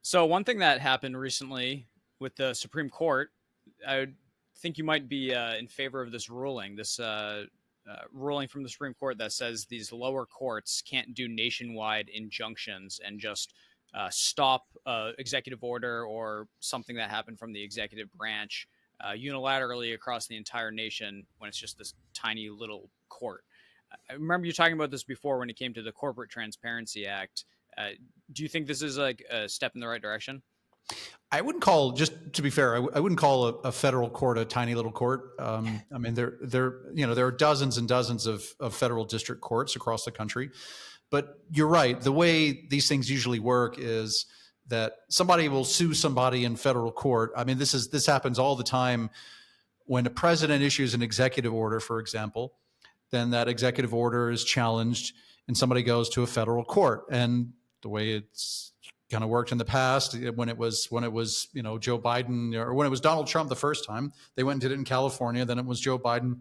So one thing that happened recently with the Supreme Court, I would think you might be in favor of this ruling. This ruling from the Supreme Court that says these lower courts can't do nationwide injunctions and just stop executive order or something that happened from the executive branch unilaterally across the entire nation when it's just this tiny little court. I remember you talking about this before when it came to the Corporate Transparency Act. Uh, do you think this is like a step in the right direction? I wouldn't call, just to be fair, I wouldn't call a federal court a tiny little court. I mean, there are dozens and dozens of federal district courts across the country. But you're right. The way these things usually work is that somebody will sue somebody in federal court. I mean, this happens all the time when a president issues an executive order, for example. Then that executive order is challenged, and somebody goes to a federal court. And the way it's kind of worked in the past, when it was Joe Biden, or when it was Donald Trump the first time, they went and did it in California. Then it was Joe Biden.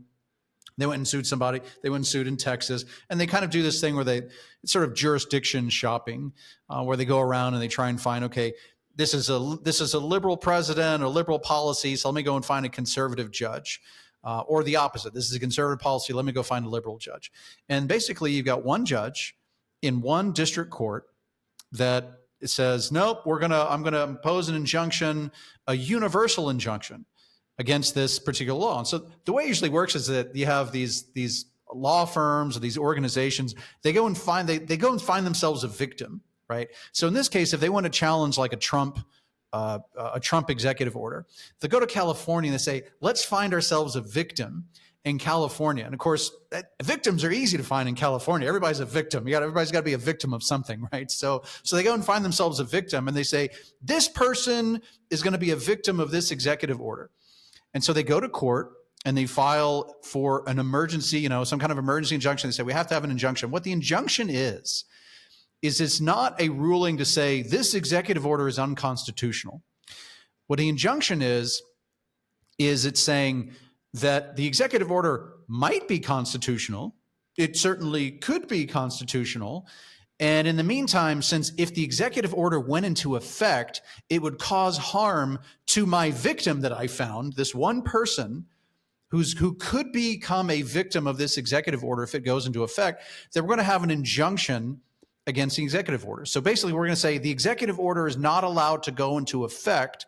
They went and sued somebody. They went and sued in Texas, and they kind of do this thing where it's sort of jurisdiction shopping, where they go around and they try and find, okay, this is a liberal president or liberal policy, so let me go and find a conservative judge. Or the opposite. This is a conservative policy. Let me go find a liberal judge. And basically, you've got one judge in one district court that says, nope, I'm gonna impose an injunction, a universal injunction against this particular law. And so the way it usually works is that you have these law firms or these organizations. They go and find themselves a victim, right? So in this case, if they want to challenge like a Trump executive order, they go to California and they say, let's find ourselves a victim in California. And of course, victims are easy to find in California. Everybody's a victim. Everybody's got to be a victim of something, right? So they go and find themselves a victim, and they say, this person is going to be a victim of this executive order. And so they go to court and they file for an emergency, some kind of emergency injunction. They say, we have to have an injunction. What the injunction is it's not a ruling to say this executive order is unconstitutional. What the injunction is it's saying that the executive order might be constitutional. It certainly could be constitutional. And in the meantime, since if the executive order went into effect, it would cause harm to my victim that I found, this one person who could become a victim of this executive order if it goes into effect, that we're going to have an injunction against the executive order. So basically, we're going to say the executive order is not allowed to go into effect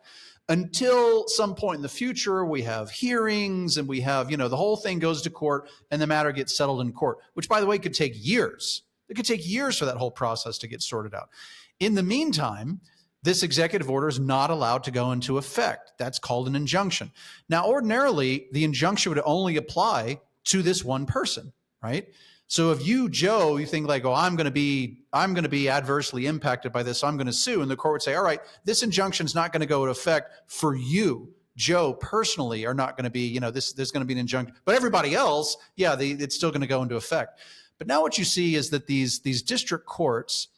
until some point in the future. We have hearings and we have, the whole thing goes to court and the matter gets settled in court, which, by the way, could take years. It could take years for that whole process to get sorted out. In the meantime, this executive order is not allowed to go into effect. That's called an injunction. Now, ordinarily, the injunction would only apply to this one person, right? So if you, Joe, you think like, oh, I'm going to be adversely impacted by this, so I'm going to sue. And the court would say, all right, this injunction is not going to go into effect for you, Joe, personally, are not going to be, there's going to be an injunction. But everybody else, yeah, it's still going to go into effect. But now what you see is that these district courts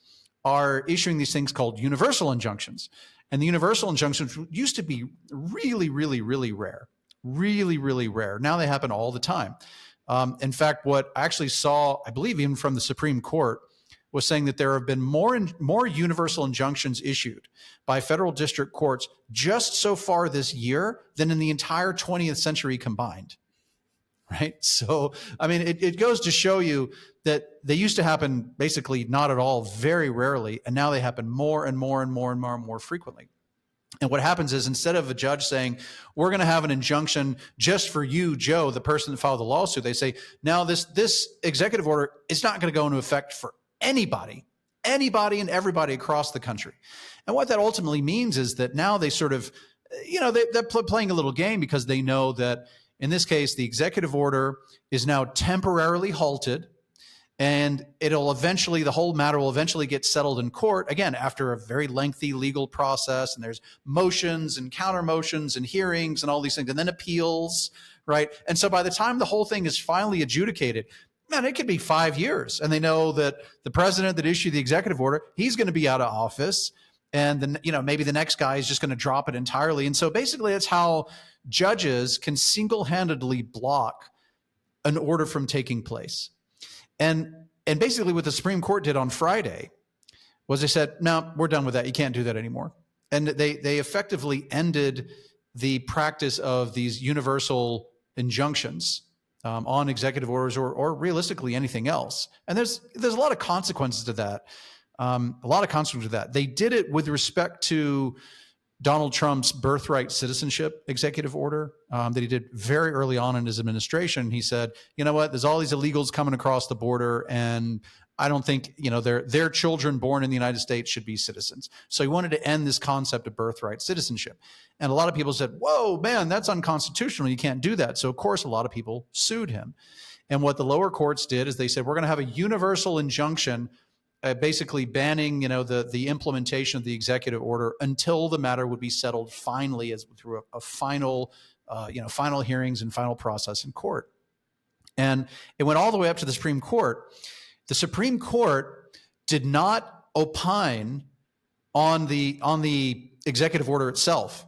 are issuing these things called universal injunctions. And the universal injunctions used to be really, really, really rare. Really, really rare. Now they happen all the time. In fact, what I actually saw, I believe even from the Supreme Court, was saying that there have been more universal injunctions issued by federal district courts just so far this year than in the entire 20th century combined. Right? So, I mean, it goes to show you that they used to happen basically not at all, very rarely, and now they happen more and more and more and more and more frequently. And what happens is, instead of a judge saying, we're going to have an injunction just for you, Joe, the person that filed the lawsuit, they say, now this executive order is not going to go into effect for anybody and everybody across the country. And what that ultimately means is that now they sort of, they're playing a little game, because they know that in this case, the executive order is now temporarily halted, and the whole matter will eventually get settled in court, again, after a very lengthy legal process, and there's motions and counter motions and hearings and all these things, and then appeals, right? And so by the time the whole thing is finally adjudicated, man, it could be 5 years. And they know that the president that issued the executive order, he's going to be out of office. And then, maybe the next guy is just going to drop it entirely. And so basically that's how judges can single-handedly block an order from taking place. And basically what the Supreme Court did on Friday was they said, no, we're done with that. You can't do that anymore. and they effectively ended the practice of these universal injunctions on executive orders or realistically anything else. And there's a lot of consequences to that. They did it with respect to Donald Trump's birthright citizenship executive order that he did very early on in his administration. He said, you know what, there's all these illegals coming across the border, and I don't think, their children born in the United States should be citizens. So he wanted to end this concept of birthright citizenship. And a lot of people said, whoa, man, that's unconstitutional. You can't do that. So, of course, a lot of people sued him. And what the lower courts did is they said, we're going to have a universal injunction basically banning, the implementation of the executive order until the matter would be settled finally through a final, final hearings and final process in court. And it went all the way up to the Supreme Court. The Supreme Court did not opine on the executive order itself.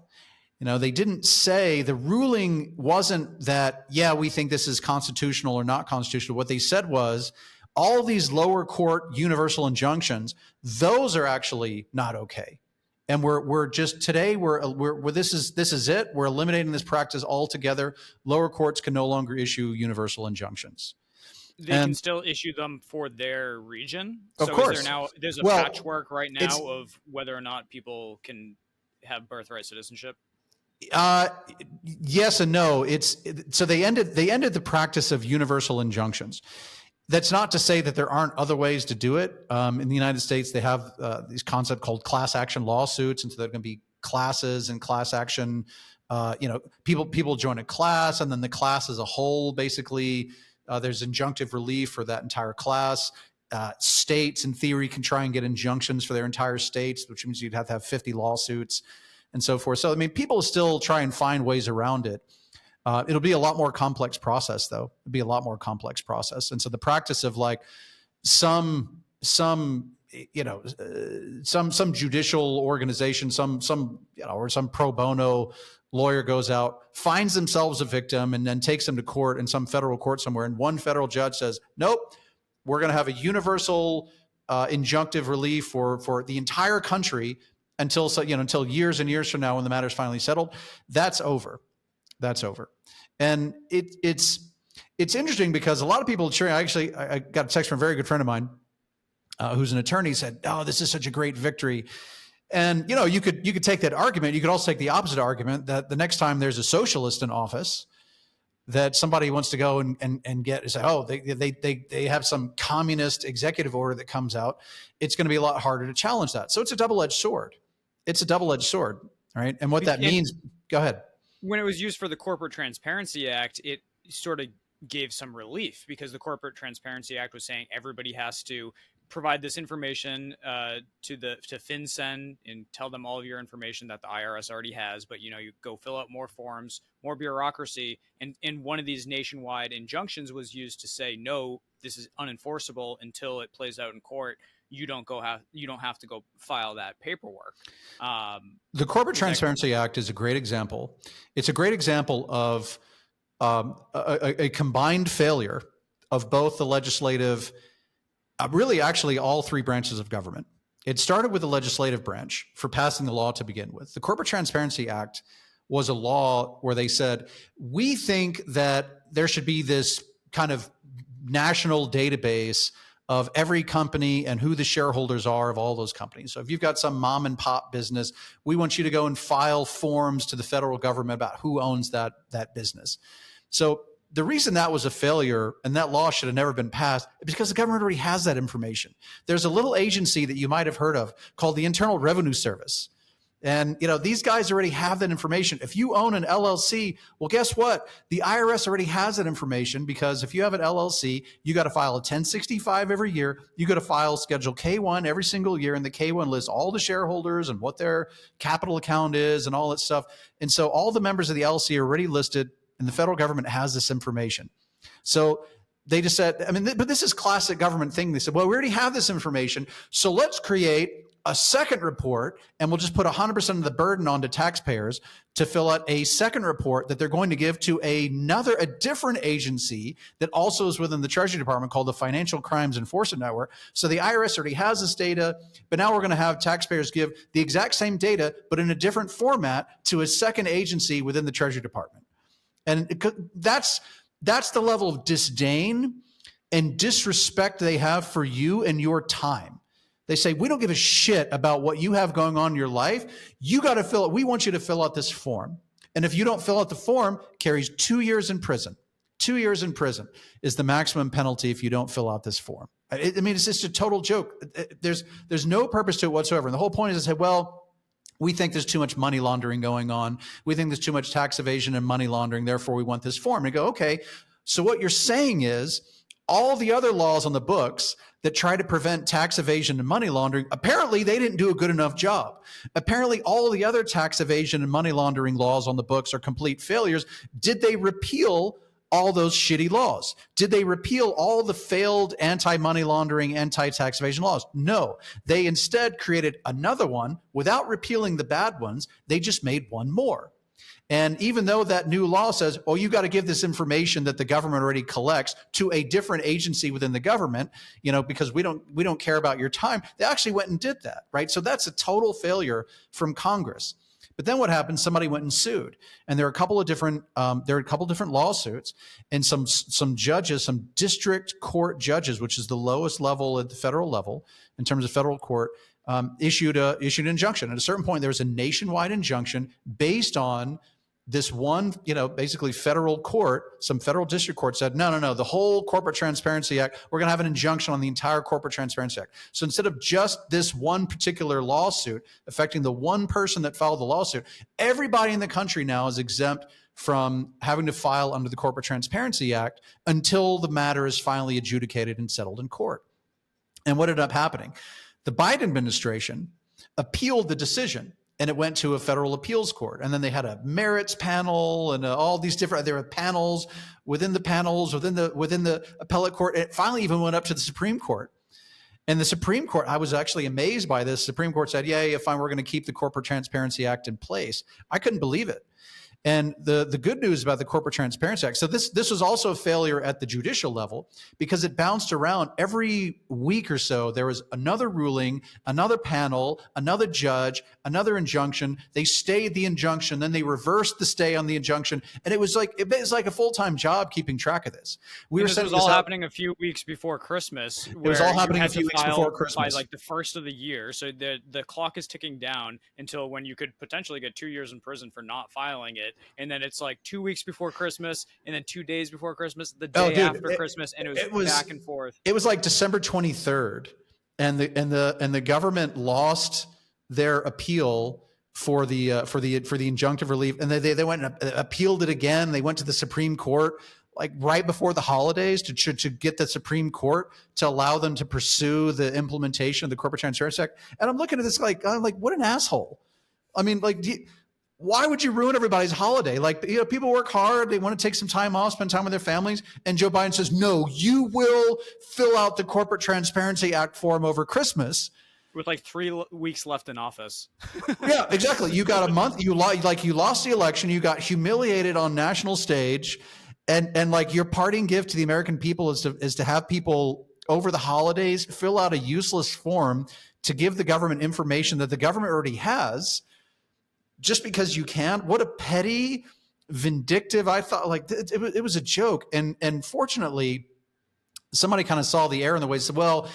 They didn't say, the ruling wasn't that, yeah, we think this is constitutional or not constitutional. What they said was, all these lower court universal injunctions, those are actually not okay. And we're just today this is it. We're eliminating this practice altogether. Lower courts can no longer issue universal injunctions. They can still issue them for their region. Of course. There's a patchwork right now of whether or not people can have birthright citizenship. Yes and no. So they ended the practice of universal injunctions. That's not to say that there aren't other ways to do it. In the United States, they have this concept called class action lawsuits, and so there are going to be classes and class action. People join a class, and then the class as a whole, basically, there's injunctive relief for that entire class. States, in theory, can try and get injunctions for their entire states, which means you'd have to have 50 lawsuits and so forth. So, people still try and find ways around it. It'll be a lot more complex process, though. It'll be a lot more complex process. And so the practice of like some judicial organization, or some pro bono lawyer goes out, finds themselves a victim, and then takes them to court in some federal court somewhere. And one federal judge says, nope, we're going to have a universal injunctive relief for the entire country until years and years from now when the matter's finally settled. That's over. And it's interesting because a lot of people I got a text from a very good friend of mine who's an attorney, said, oh, this is such a great victory. And, you could take that argument. You could also take the opposite argument that the next time there's a socialist in office that somebody wants to go and get, say, oh, they have some communist executive order that comes out. It's going to be a lot harder to challenge that. So it's a double-edged sword. Right? And what that means, go ahead. When it was used for the Corporate Transparency Act, it sort of gave some relief because the Corporate Transparency Act was saying everybody has to provide this information to FinCEN and tell them all of your information that the IRS already has, but you go fill out more forms, more bureaucracy, and one of these nationwide injunctions was used to say, no, this is unenforceable until it plays out in court. You don't have to go file that paperwork. The Corporate Transparency Act is a great example. It's a great example of a combined failure of both the legislative, really actually all three branches of government. It started with the legislative branch for passing the law to begin with. The Corporate Transparency Act was a law where they said, we think that there should be this kind of national database of every company and who the shareholders are of all those companies. So if you've got some mom and pop business, we want you to go and file forms to the federal government about who owns that business. So the reason that was a failure and that law should have never been passed is because the government already has that information. There's a little agency that you might have heard of called the Internal Revenue Service. And, these guys already have that information. If you own an LLC, well, guess what? The IRS already has that information because if you have an LLC, you got to file a 1065 every year. You got to file Schedule K1 every single year. And the K1 lists all the shareholders and what their capital account is and all that stuff. And so all the members of the LLC are already listed and the federal government has this information. So They just said, I mean, but this is classic government thing. They said, well, we already have this information, so let's create a second report, and we'll just put 100% of the burden onto taxpayers to fill out a second report that they're going to give to a different agency that also is within the Treasury Department, called the Financial Crimes Enforcement Network. So the IRS already has this data, but now we're going to have taxpayers give the exact same data, but in a different format, to a second agency within the Treasury Department. And that's the level of disdain and disrespect they have for you and your time. They say, we don't give a shit about what you have going on in your life. You got to fill it. We want you to fill out this form. And if you don't fill out the form, carries 2 years in prison. 2 years in prison is the maximum penalty if you don't fill out this form. I mean, it's just a total joke. There's no purpose to it whatsoever. And the whole point is to say, well, we think there's too much money laundering going on. We think there's too much tax evasion and money laundering. Therefore, we want this form. And you go, okay, so what you're saying is all the other laws on the books that try to prevent tax evasion and money laundering, apparently they didn't do a good enough job. Apparently all the other tax evasion and money laundering laws on the books are complete failures. Did they repeal all those shitty laws? Did they repeal all the failed anti-money laundering, anti-tax evasion laws? No. They instead created another one without repealing the bad ones. They just made one more. And even though that new law says, oh, you got to give this information that the government already collects to a different agency within the government, because we don't care about your time, they actually went and did that, right? So that's a total failure from Congress. But then what happened? Somebody went and sued, and there are a couple of different lawsuits, and some judges, some district court judges, which is the lowest level at the federal level in terms of federal court, issued an injunction. At a certain point, there was a nationwide injunction based on this one, basically federal court. Some federal district court said, no, the whole Corporate Transparency Act, we're going to have an injunction on the entire Corporate Transparency Act. So instead of just this one particular lawsuit affecting the one person that filed the lawsuit, everybody in the country now is exempt from having to file under the Corporate Transparency Act until the matter is finally adjudicated and settled in court. And what ended up happening? The Biden administration appealed the decision, and it went to a federal appeals court. And then they had a merits panel and all these different, there were panels within the appellate court. And it finally even went up to the Supreme Court. And the Supreme Court, I was actually amazed by this. The Supreme Court said, yeah, fine, we're going to keep the Corporate Transparency Act in place. I couldn't believe it. And the good news about the Corporate Transparency Act, so this was also a failure at the judicial level because it bounced around every week or so. There was another ruling, another panel, another judge, another injunction. They stayed the injunction, then they reversed the stay on the injunction. And it was like a full-time job keeping track of this. This was all happening a few weeks before Christmas. It was all happening a few weeks before Christmas. By like the first of the year. So the clock is ticking down until when you could potentially get 2 years in prison for not filing it. And then it's like 2 weeks before Christmas, and then 2 days before Christmas, the day after Christmas, and it was back and forth. It was like December 23rd, and the government lost their appeal for the injunctive relief, and they went and appealed it again. They went to the Supreme Court like right before the holidays to get the Supreme Court to allow them to pursue the implementation of the Corporate Transparency Act. And I'm looking at this like, what an asshole. I mean, like, why would you ruin everybody's holiday? Like, people work hard. They want to take some time off, spend time with their families. And Joe Biden says, no, you will fill out the Corporate Transparency Act form over Christmas. With like 3 weeks left in office. Yeah, exactly. You got a month. You lost the election. You got humiliated on national stage. And like your parting gift to the American people is to have people over the holidays fill out a useless form to give the government information that the government already has. Just because you can. What a petty, vindictive, I thought, like, it was a joke. And fortunately, somebody kind of saw the error in the way and said, well,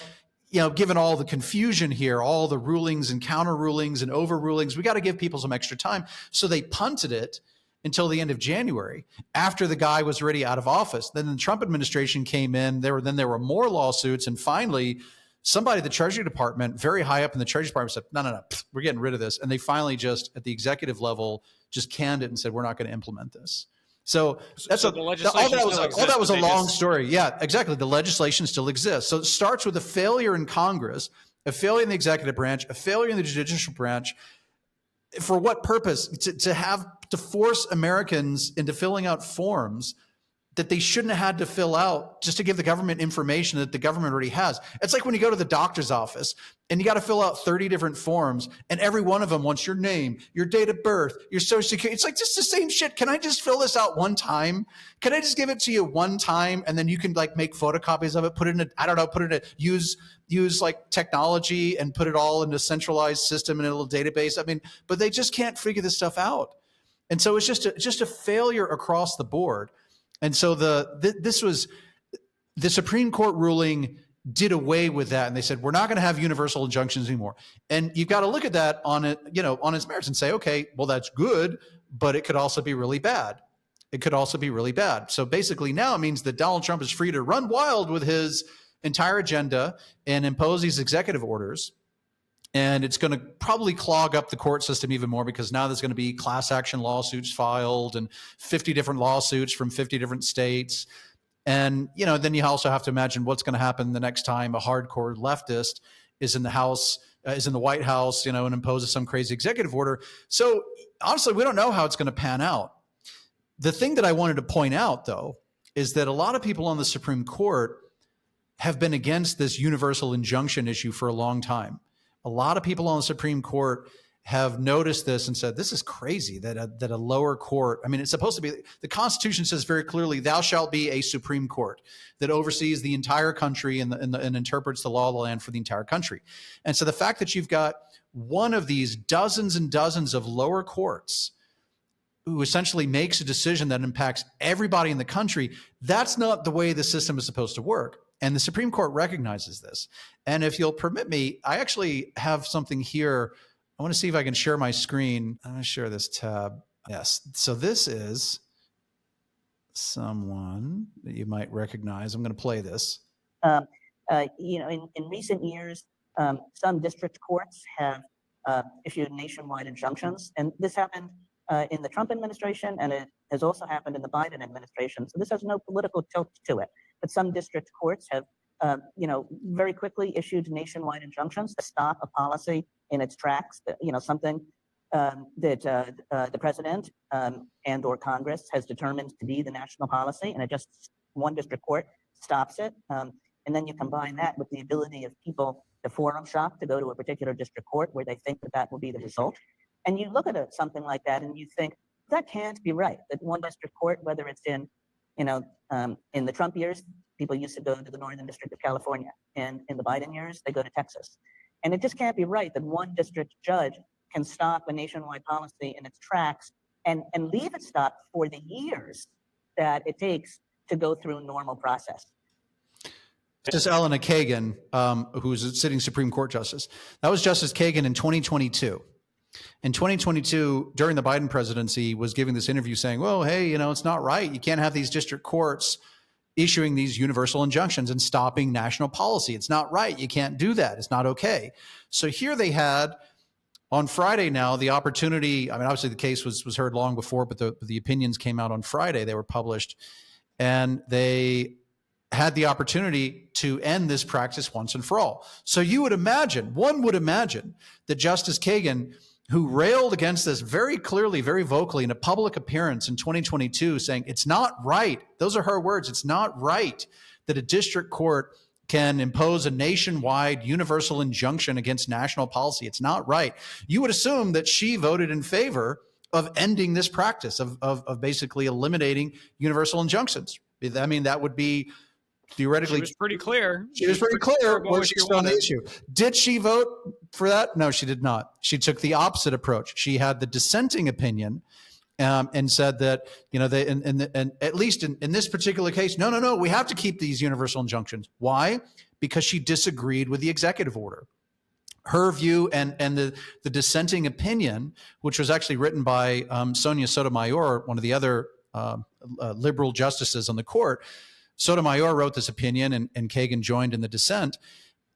given all the confusion here, all the rulings and counter rulings and over rulings, we got to give people some extra time. So they punted it until the end of January after the guy was already out of office. Then the Trump administration came in. There were more lawsuits. And finally, somebody at the Treasury Department, very high up in the Treasury Department, said, no, we're getting rid of this. And they finally just, at the executive level, just canned it and said, we're not going to implement this. So all that was a long story. Yeah, exactly. The legislation still exists. So it starts with a failure in Congress, a failure in the executive branch, a failure in the judicial branch. For what purpose? To force Americans into filling out forms that they shouldn't have had to fill out just to give the government information that the government already has. It's like when you go to the doctor's office and you got to fill out 30 different forms, and every one of them wants your name, your date of birth, your social security. It's like just the same shit. Can I just fill this out one time? Can I just give it to you one time, and then you can like make photocopies of it, put it in use like technology and put it all in a centralized system in a little database. I mean, but they just can't figure this stuff out. And so it's just a failure across the board. And so this was the Supreme Court ruling did away with that, and they said we're not going to have universal injunctions anymore. And you've got to look at that on it, on its merits and say, okay, well that's good, but it could also be really bad. It could also be really bad. So basically now it means that Donald Trump is free to run wild with his entire agenda and impose these executive orders. And it's going to probably clog up the court system even more, because now there's going to be class action lawsuits filed and 50 different lawsuits from 50 different states. And, then you also have to imagine what's going to happen the next time a hardcore leftist is in the House, is in the White House, and imposes some crazy executive order. So honestly, we don't know how it's going to pan out. The thing that I wanted to point out, though, is that a lot of people on the Supreme Court have been against this universal injunction issue for a long time. A lot of people on the Supreme Court have noticed this and said, this is crazy that a lower court, I mean, it's supposed to be, the Constitution says very clearly, thou shalt be a Supreme Court that oversees the entire country and interprets the law of the land for the entire country. And so the fact that you've got one of these dozens and dozens of lower courts who essentially makes a decision that impacts everybody in the country, that's not the way the system is supposed to work. And the Supreme Court recognizes this. And if you'll permit me, I actually have something here. I want to see if I can share my screen. I'm going to share this tab. Yes. So this is someone that you might recognize. I'm going to play this. In recent years, some district courts have issued nationwide injunctions. And this happened in the Trump administration, and it has also happened in the Biden administration. So this has no political tilt to it. But some district courts have, very quickly issued nationwide injunctions to stop a policy in its tracks. Something that the president and or Congress has determined to be the national policy, and one district court stops it. And then you combine that with the ability of people to forum shop, to go to a particular district court where they think that will be the result. And you look at something like that and you think, that can't be right. That one district court, whether it's in the Trump years, people used to go to the Northern District of California. And in the Biden years, they go to Texas. And it just can't be right that one district judge can stop a nationwide policy in its tracks and leave it stopped for the years that it takes to go through a normal process. Justice Elena Kagan, who's a sitting Supreme Court justice. That was Justice Kagan in 2022. In 2022, during the Biden presidency, was giving this interview saying, well, hey, it's not right. You can't have these district courts issuing these universal injunctions and stopping national policy. It's not right. You can't do that. It's not okay. So here they had on Friday now the opportunity. I mean, obviously the case was heard long before, but the opinions came out on Friday. They were published, and they had the opportunity to end this practice once and for all. So one would imagine that Justice Kagan, who railed against this very clearly, very vocally in a public appearance in 2022, saying it's not right. Those are her words. It's not right that a district court can impose a nationwide universal injunction against national policy. It's not right. You would assume that she voted in favor of ending this practice of basically eliminating universal injunctions. I mean, that would be theoretically. She was pretty clear. She was pretty clear where she stood on the issue. Did she vote for that? No, she did not. She took the opposite approach. She had the dissenting opinion and said that, and at least in this particular case, no, we have to keep these universal injunctions. Why? Because she disagreed with the executive order. Her view and the dissenting opinion, which was actually written by Sonia Sotomayor, one of the other liberal justices on the court. Sotomayor wrote this opinion, and Kagan joined in the dissent,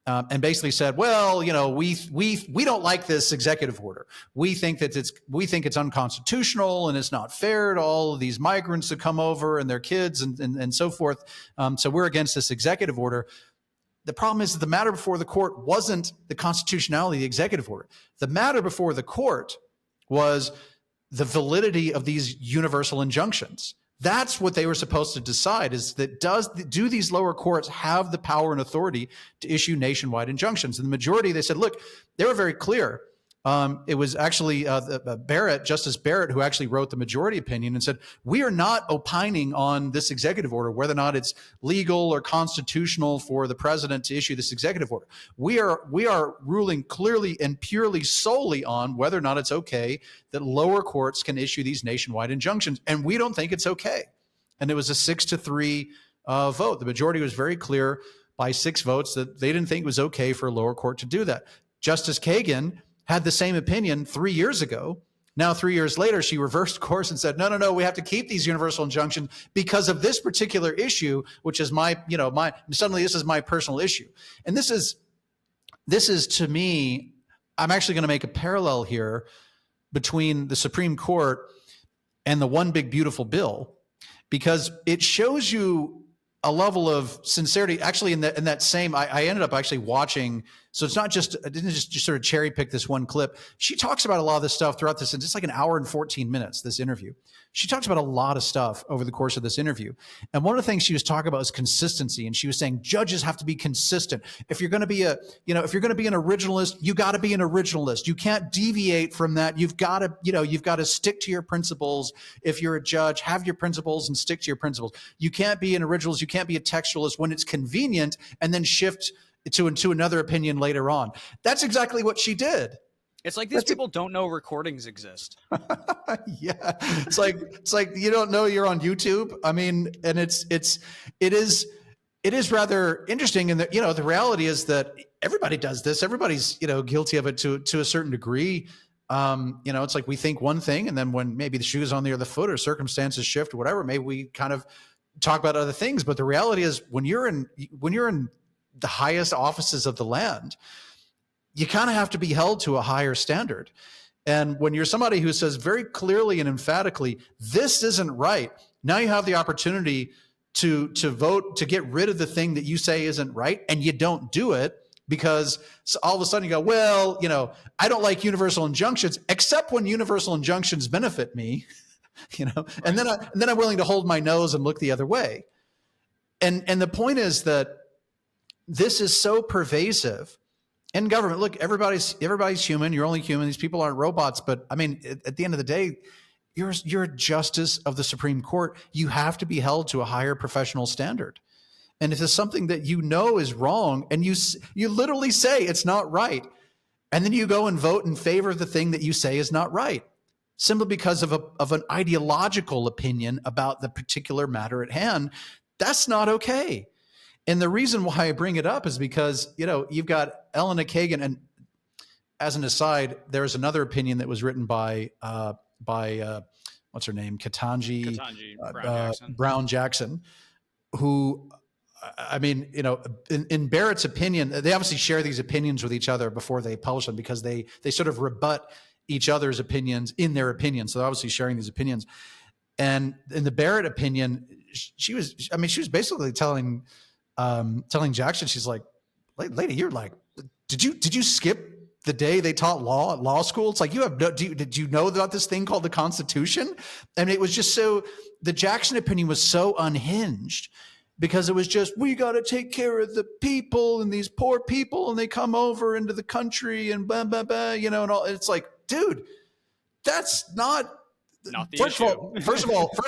and basically said, well, we don't like this executive order. We think it's unconstitutional and it's not fair to all of these migrants that come over and their kids and so forth. So we're against this executive order. The problem is that the matter before the court wasn't the constitutionality of the executive order. The matter before the court was the validity of these universal injunctions. That's what they were supposed to decide, is that do these lower courts have the power and authority to issue nationwide injunctions? And the majority, they said, look, they were very clear. It was actually Justice Barrett, who actually wrote the majority opinion and said, we are not opining on this executive order, whether or not it's legal or constitutional for the president to issue this executive order. We are ruling clearly and purely solely on whether or not it's okay that lower courts can issue these nationwide injunctions. And we don't think it's okay. And it was a 6-3 vote. The majority was very clear by 6 votes that they didn't think it was okay for a lower court to do that. Justice Kagan had the same opinion 3 years ago. Now, 3 years later, she reversed course and said, no, we have to keep these universal injunctions because of this particular issue, which is suddenly this is my personal issue. And this is to me, I'm actually going to make a parallel here between the Supreme Court and the One Big Beautiful Bill, because it shows you a level of sincerity. Actually, in that same, I ended up actually watching. So it's not just, I didn't just sort of cherry pick this one clip. She talks about a lot of this stuff throughout this, and it's like an hour and 14 minutes, this interview. She talks about a lot of stuff over the course of this interview. And one of the things she was talking about is consistency. And she was saying judges have to be consistent. If you're going to be an originalist, you got to be an originalist. You can't deviate from that. You've got to stick to your principles. If you're a judge, have your principles and stick to your principles. You can't be an originalist. You can't be a textualist when it's convenient and then shift to another opinion later on. That's exactly what she did. It's like these people don't know recordings exist. Yeah, it's like you don't know you're on YouTube. I mean, and it is rather interesting. And the reality is that everybody does this. Everybody's guilty of it to a certain degree. It's like we think one thing, and then when maybe the shoe's on the other foot or circumstances shift or whatever, maybe we kind of talk about other things. But the reality is, when you're in the highest offices of the land, you kind of have to be held to a higher standard. And when you're somebody who says very clearly and emphatically, this isn't right, now you have the opportunity to vote to get rid of the thing that you say isn't right, and you don't do it because all of a sudden you go, well, I don't like universal injunctions, except when universal injunctions benefit me, and then I'm willing to hold my nose and look the other way. And the point is that this is so pervasive in government. Look, everybody's human. You're only human. These people aren't robots. But I mean, at the end of the day, you're a justice of the Supreme Court. You have to be held to a higher professional standard. And if there's something that is wrong, and you literally say it's not right, and then you go and vote in favor of the thing that you say is not right, simply because of an ideological opinion about the particular matter at hand, that's not okay. And the reason why I bring it up is because, you've got Elena Kagan, and as an aside, there's another opinion that was written by what's her name? Ketanji Brown Jackson, who, I mean, in Barrett's opinion, they obviously share these opinions with each other before they publish them, because they sort of rebut each other's opinions in their opinions. So they're obviously sharing these opinions. And in the Barrett opinion, she was basically telling Jackson, she's like, lady, you're like, did you skip the day they taught law at law school? It's like, did you know about this thing called the Constitution? And it was just the Jackson opinion was so unhinged, because it was just, we got to take care of the people and these poor people, and they come over into the country and blah, blah, blah, and all. It's like, dude, that's not the issue. First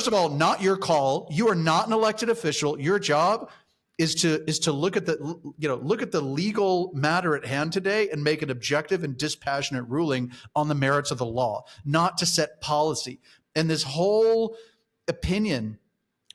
of all, not your call. You are not an elected official. Your job is to look at the legal matter at hand today and make an objective and dispassionate ruling on the merits of the law, not to set policy. And this whole opinion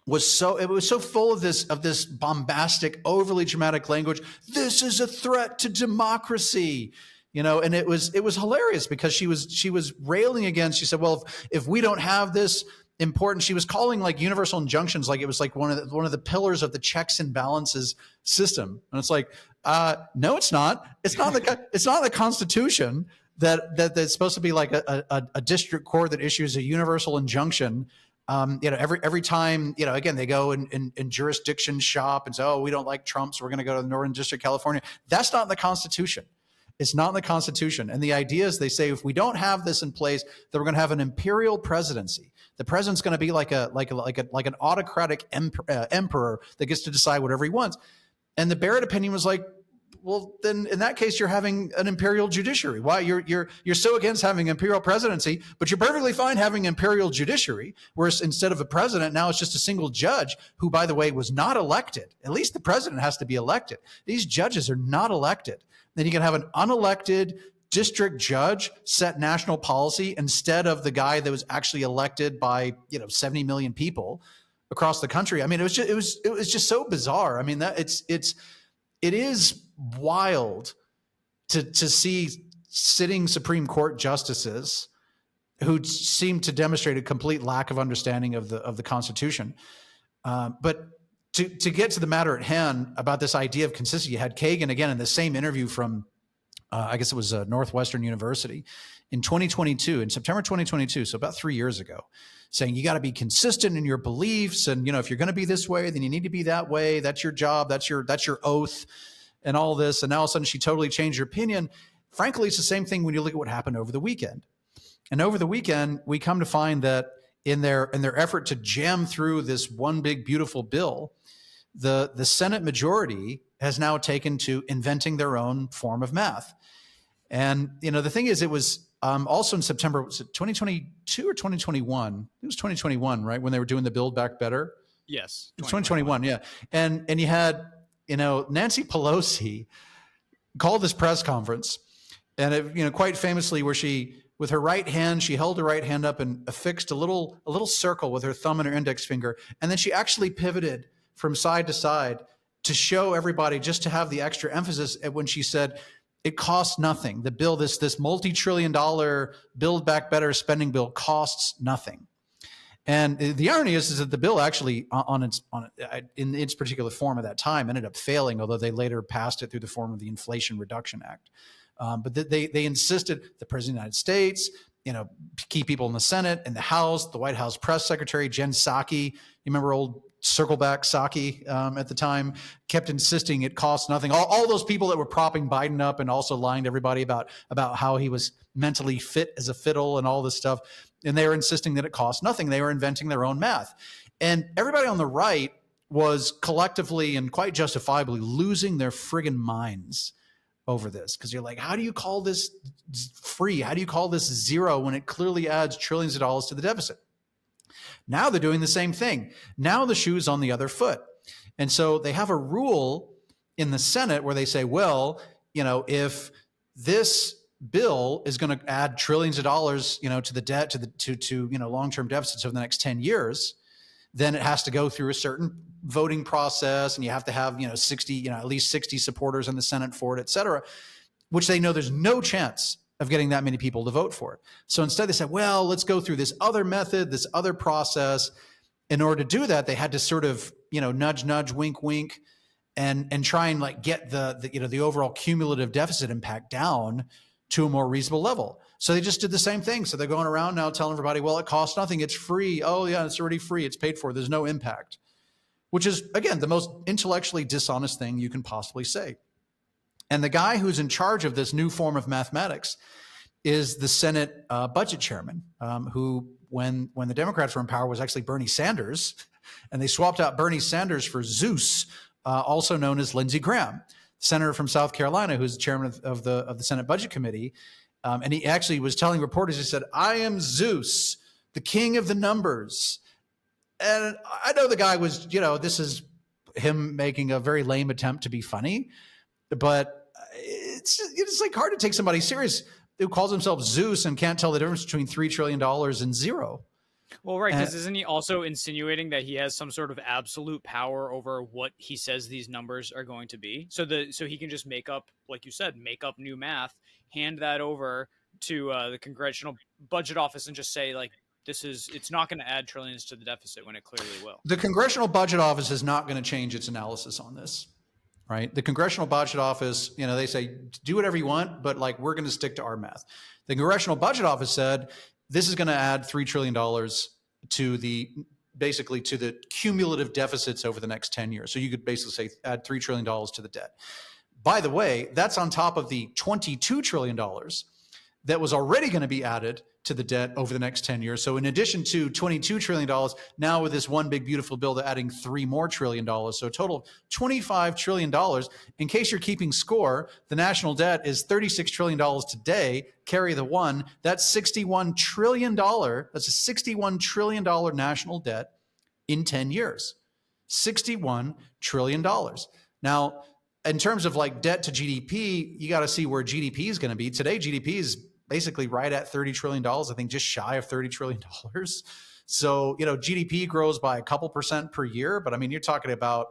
was so full of this bombastic, overly dramatic language. This is a threat to democracy. And it was hilarious, because she was railing against, she said, well, if we don't have this important, she was calling like universal injunctions, like it was like one of the pillars of the checks and balances system. And it's like, no, it's not. It's not the Constitution that's supposed to be like a district court that issues a universal injunction. Every time, again, they go and jurisdiction shop and say, oh, we don't like Trump, so we're going to go to the Northern District of California. That's not in the Constitution. It's not in the Constitution. And the idea is, they say, if we don't have this in place, then we're going to have an imperial presidency. The president's going to be like an autocratic emperor that gets to decide whatever he wants. And the Barrett opinion was like, well, then in that case, you're having an imperial judiciary. Why? You're so against having imperial presidency, but you're perfectly fine having imperial judiciary, whereas instead of a president, now it's just a single judge who, by the way, was not elected. At least the president has to be elected. These judges are not elected. Then you can have an unelected district judge set national policy instead of the guy that was actually elected by 70 million people across the country. I mean, it was just so bizarre. I mean, that it is wild to see sitting Supreme Court justices who seem to demonstrate a complete lack of understanding of the Constitution. But to get to the matter at hand about this idea of consistency, you had Kagan again in the same interview from, I guess it was Northwestern University in 2022, in September 2022, so about 3 years ago, saying you got to be consistent in your beliefs, and if you're going to be this way, then you need to be that way. That's your job. That's your oath, and all this. And now all of a sudden, she totally changed her opinion. Frankly, it's the same thing when you look at what happened over the weekend. And over the weekend, we come to find that in their effort to jam through this one big beautiful bill, the Senate majority has now taken to inventing their own form of math. And the thing is, it was also in September, was it 2022 or 2021? It was 2021, right, when they were doing the Build Back Better. Yes, 2021, yeah. And you had Nancy Pelosi called this press conference, and it, quite famously, where she, with her right hand, she held her right hand up and affixed a little circle with her thumb and her index finger, and then she actually pivoted from side to side to show everybody, just to have the extra emphasis, when she said it costs nothing. The bill, this multi-trillion-dollar Build Back Better spending bill, costs nothing. And the irony is that the bill actually, in its particular form at that time, ended up failing, although they later passed it through the form of the Inflation Reduction Act. But they insisted, the President of the United States, key people in the Senate and the House, the White House press secretary, Jen Psaki, you remember old Circleback Psaki at the time, kept insisting it costs nothing. All those people that were propping Biden up and also lying to everybody about how he was mentally fit as a fiddle and all this stuff. And they were insisting that it cost nothing. They were inventing their own math. And everybody on the right was collectively and quite justifiably losing their friggin' minds over this. Because you're like, how do you call this free? How do you call this zero when it clearly adds trillions of dollars to the deficit? Now they're doing the same thing. Now the shoe's on the other foot. And so they have a rule in the Senate where they say, well, if this bill is going to add trillions of dollars, to the debt, to long-term deficits over the next 10 years, then it has to go through a certain voting process, and you have to have, 60, at least 60 supporters in the Senate for it, et cetera, which they know there's no chance of getting that many people to vote for it. So instead they said, well, let's go through this other method, this other process. In order to do that, they had to sort of, nudge, nudge, wink, wink, and try and get the overall cumulative deficit impact down to a more reasonable level. So they just did the same thing. So they're going around now telling everybody, well, it costs nothing. It's free. Oh yeah, it's already free. It's paid for. There's no impact, which is, again, the most intellectually dishonest thing you can possibly say. And the guy who's in charge of this new form of mathematics is the Senate budget chairman, who, when the Democrats were in power, was actually Bernie Sanders. And they swapped out Bernie Sanders for Zeus, also known as Lindsey Graham, senator from South Carolina, who's the chairman of the Senate Budget Committee. And he actually was telling reporters, he said, I am Zeus, the king of the numbers. And I know the guy was, this is him making a very lame attempt to be funny, but it's hard to take somebody serious who calls himself Zeus and can't tell the difference between $3 trillion and zero. Well, right, because isn't he also insinuating that he has some sort of absolute power over what he says these numbers are going to be? So he can just make up, like you said, make up new math, hand that over to the Congressional Budget Office and just say, it's not going to add trillions to the deficit when it clearly will. The Congressional Budget Office is not going to change its analysis on this, right? The Congressional Budget Office, they say, do whatever you want, but we're going to stick to our math. The Congressional Budget Office said, this is going to add $3 trillion to the cumulative deficits over the next 10 years. So you could basically say add $3 trillion to the debt. By the way, that's on top of the $22 trillion that was already going to be added to the debt over the next 10 years. So in addition to $22 trillion, now with this one big beautiful bill, they're adding $3 more trillion. So a total of $25 trillion. In case you're keeping score, the national debt is $36 trillion today. Carry the one. That's $61 trillion. That's a $61 trillion national debt in 10 years. $61 trillion. Now, in terms of like debt to GDP, you got to see where GDP is going to be. Today, GDP is basically right at $30 trillion, I think just shy of $30 trillion. So, GDP grows by a couple percent per year, but I mean, you're talking about,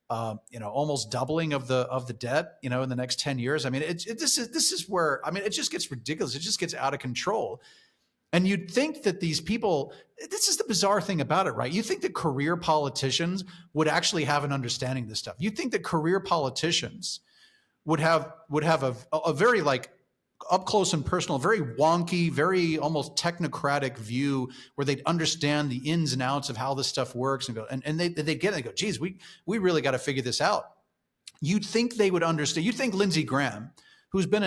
almost doubling of the debt, in the next 10 years. I mean, this is where, I mean, it just gets ridiculous. It just gets out of control. And you'd think that these people, this is the bizarre thing about it, right? You think that career politicians would actually have an understanding of this stuff. You think that career politicians would have a very like up close and personal, very wonky, very almost technocratic view where they'd understand the ins and outs of how this stuff works and go, and they get it, they go, geez, we really got to figure this out. You'd think they would understand. You'd think Lindsey Graham, who's been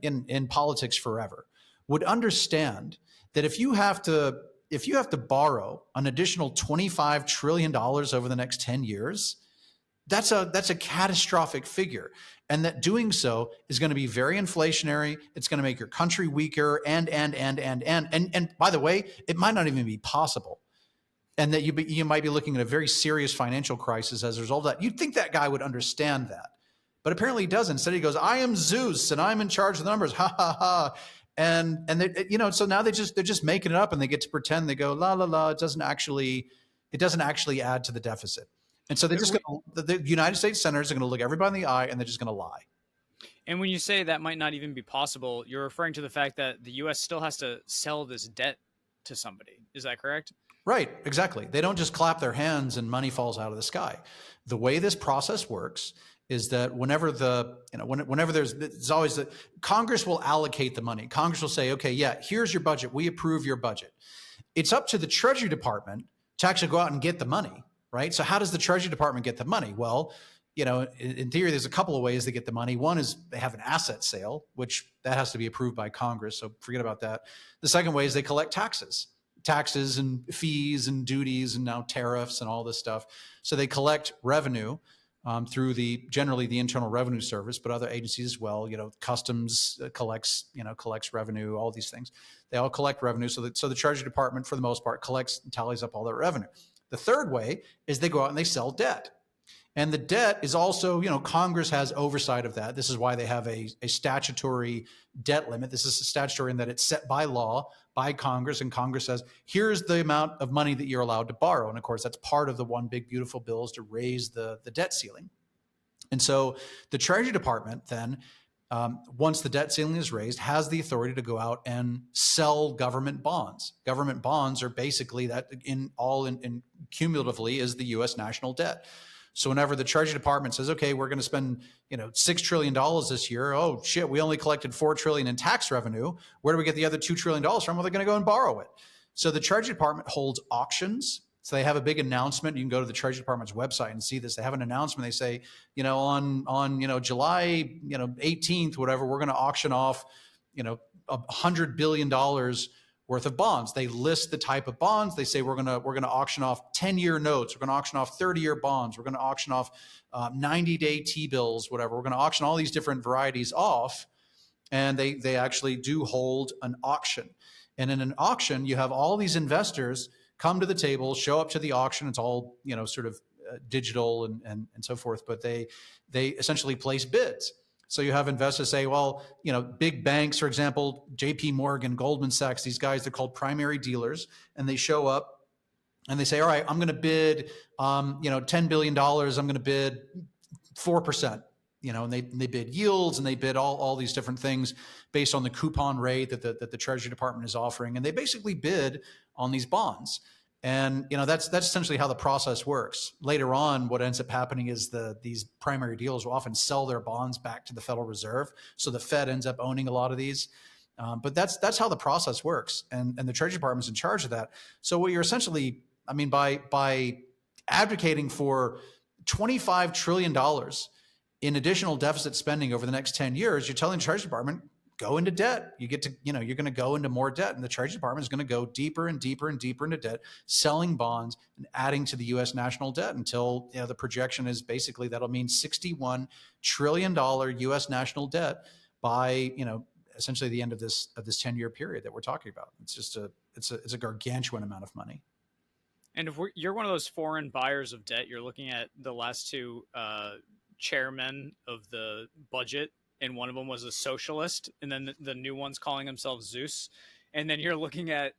in politics forever, would understand that if you have to borrow an additional $25 trillion over the next 10 years, that's a catastrophic figure. And that doing so is going to be very inflationary. It's going to make your country weaker and by the way, it might not even be possible. And that you might be looking at a very serious financial crisis as a result of that. You'd think that guy would understand that. But apparently he doesn't. Instead he goes, I am Zeus and I'm in charge of the numbers. Ha ha ha. And they, so now they're just making it up and they get to pretend. They go, la la la, it doesn't actually add to the deficit. And so they're just the United States senators are going to look everybody in the eye and they're just going to lie. And when you say that might not even be possible, you're referring to the fact that the U.S. still has to sell this debt to somebody. Is that correct? Right, exactly. They don't just clap their hands and money falls out of the sky. The way this process works is that whenever there's always the Congress will allocate the money. Congress will say, okay, yeah, here's your budget. We approve your budget. It's up to the Treasury Department to actually go out and get the money. Right. So how does the Treasury Department get the money? Well, in theory, there's a couple of ways they get the money. One is they have an asset sale, which that has to be approved by Congress. So forget about that. The second way is they collect taxes and fees and duties and now tariffs and all this stuff. So they collect revenue through generally the Internal Revenue Service, but other agencies as well. Customs collects revenue, all these things. They all collect revenue. So the Treasury Department, for the most part, collects and tallies up all that revenue. The third way is they go out and they sell debt. And the debt is also, Congress has oversight of that. This is why they have a statutory debt limit. This is statutory in that it's set by law by Congress. And Congress says, here's the amount of money that you're allowed to borrow. And of course, that's part of the one big beautiful bill is to raise the debt ceiling. And so the Treasury Department then, once the debt ceiling is raised, has the authority to go out and sell government bonds. Government bonds are basically that in cumulatively is the U.S. national debt. So whenever the Treasury Department says, okay, we're going to spend, $6 trillion this year. Oh shit, we only collected $4 trillion in tax revenue. Where do we get the other $2 trillion from? Well, they're going to go and borrow it. So the Treasury Department holds auctions. So they have a big announcement. You can go to the Treasury Department's website and see this. They have an announcement. They say, on July 18th, whatever, we're going to auction off, $100 billion worth of bonds. They list the type of bonds. They say we're gonna auction off 10-year notes. We're gonna auction off 30-year bonds. We're gonna auction off 90-day T-bills, whatever. We're gonna auction all these different varieties off, and they actually do hold an auction. And in an auction, you have all these investors come to the table, show up to the auction. It's all sort of digital and so forth, but they essentially place bids. So you have investors say, well, big banks, for example, JP Morgan, Goldman Sachs, these guys, they're called primary dealers, and they show up and they say, all right, I'm going to bid, $10 billion. I'm going to bid 4%, and they bid yields and they bid all these different things based on the coupon rate that the Treasury Department is offering. And they basically bid on these bonds. And that's essentially how the process works. Later on, what ends up happening is these primary dealers will often sell their bonds back to the Federal Reserve, so the Fed ends up owning a lot of these. But that's how the process works, and the Treasury Department is in charge of that. So what you're essentially, by advocating for $25 trillion in additional deficit spending over the next 10 years, you're telling the Treasury Department, go into debt. You get to, you're going to go into more debt. And the Treasury Department is going to go deeper and deeper and deeper into debt, selling bonds and adding to the U.S. national debt until, the projection is basically that'll mean $61 trillion U.S. national debt by, essentially the end of this 10-year period that we're talking about. It's just it's a gargantuan amount of money. And if you're one of those foreign buyers of debt, you're looking at the last two chairmen of the budget, and one of them was a socialist, and then the new one's calling himself Zeus. And then you're looking at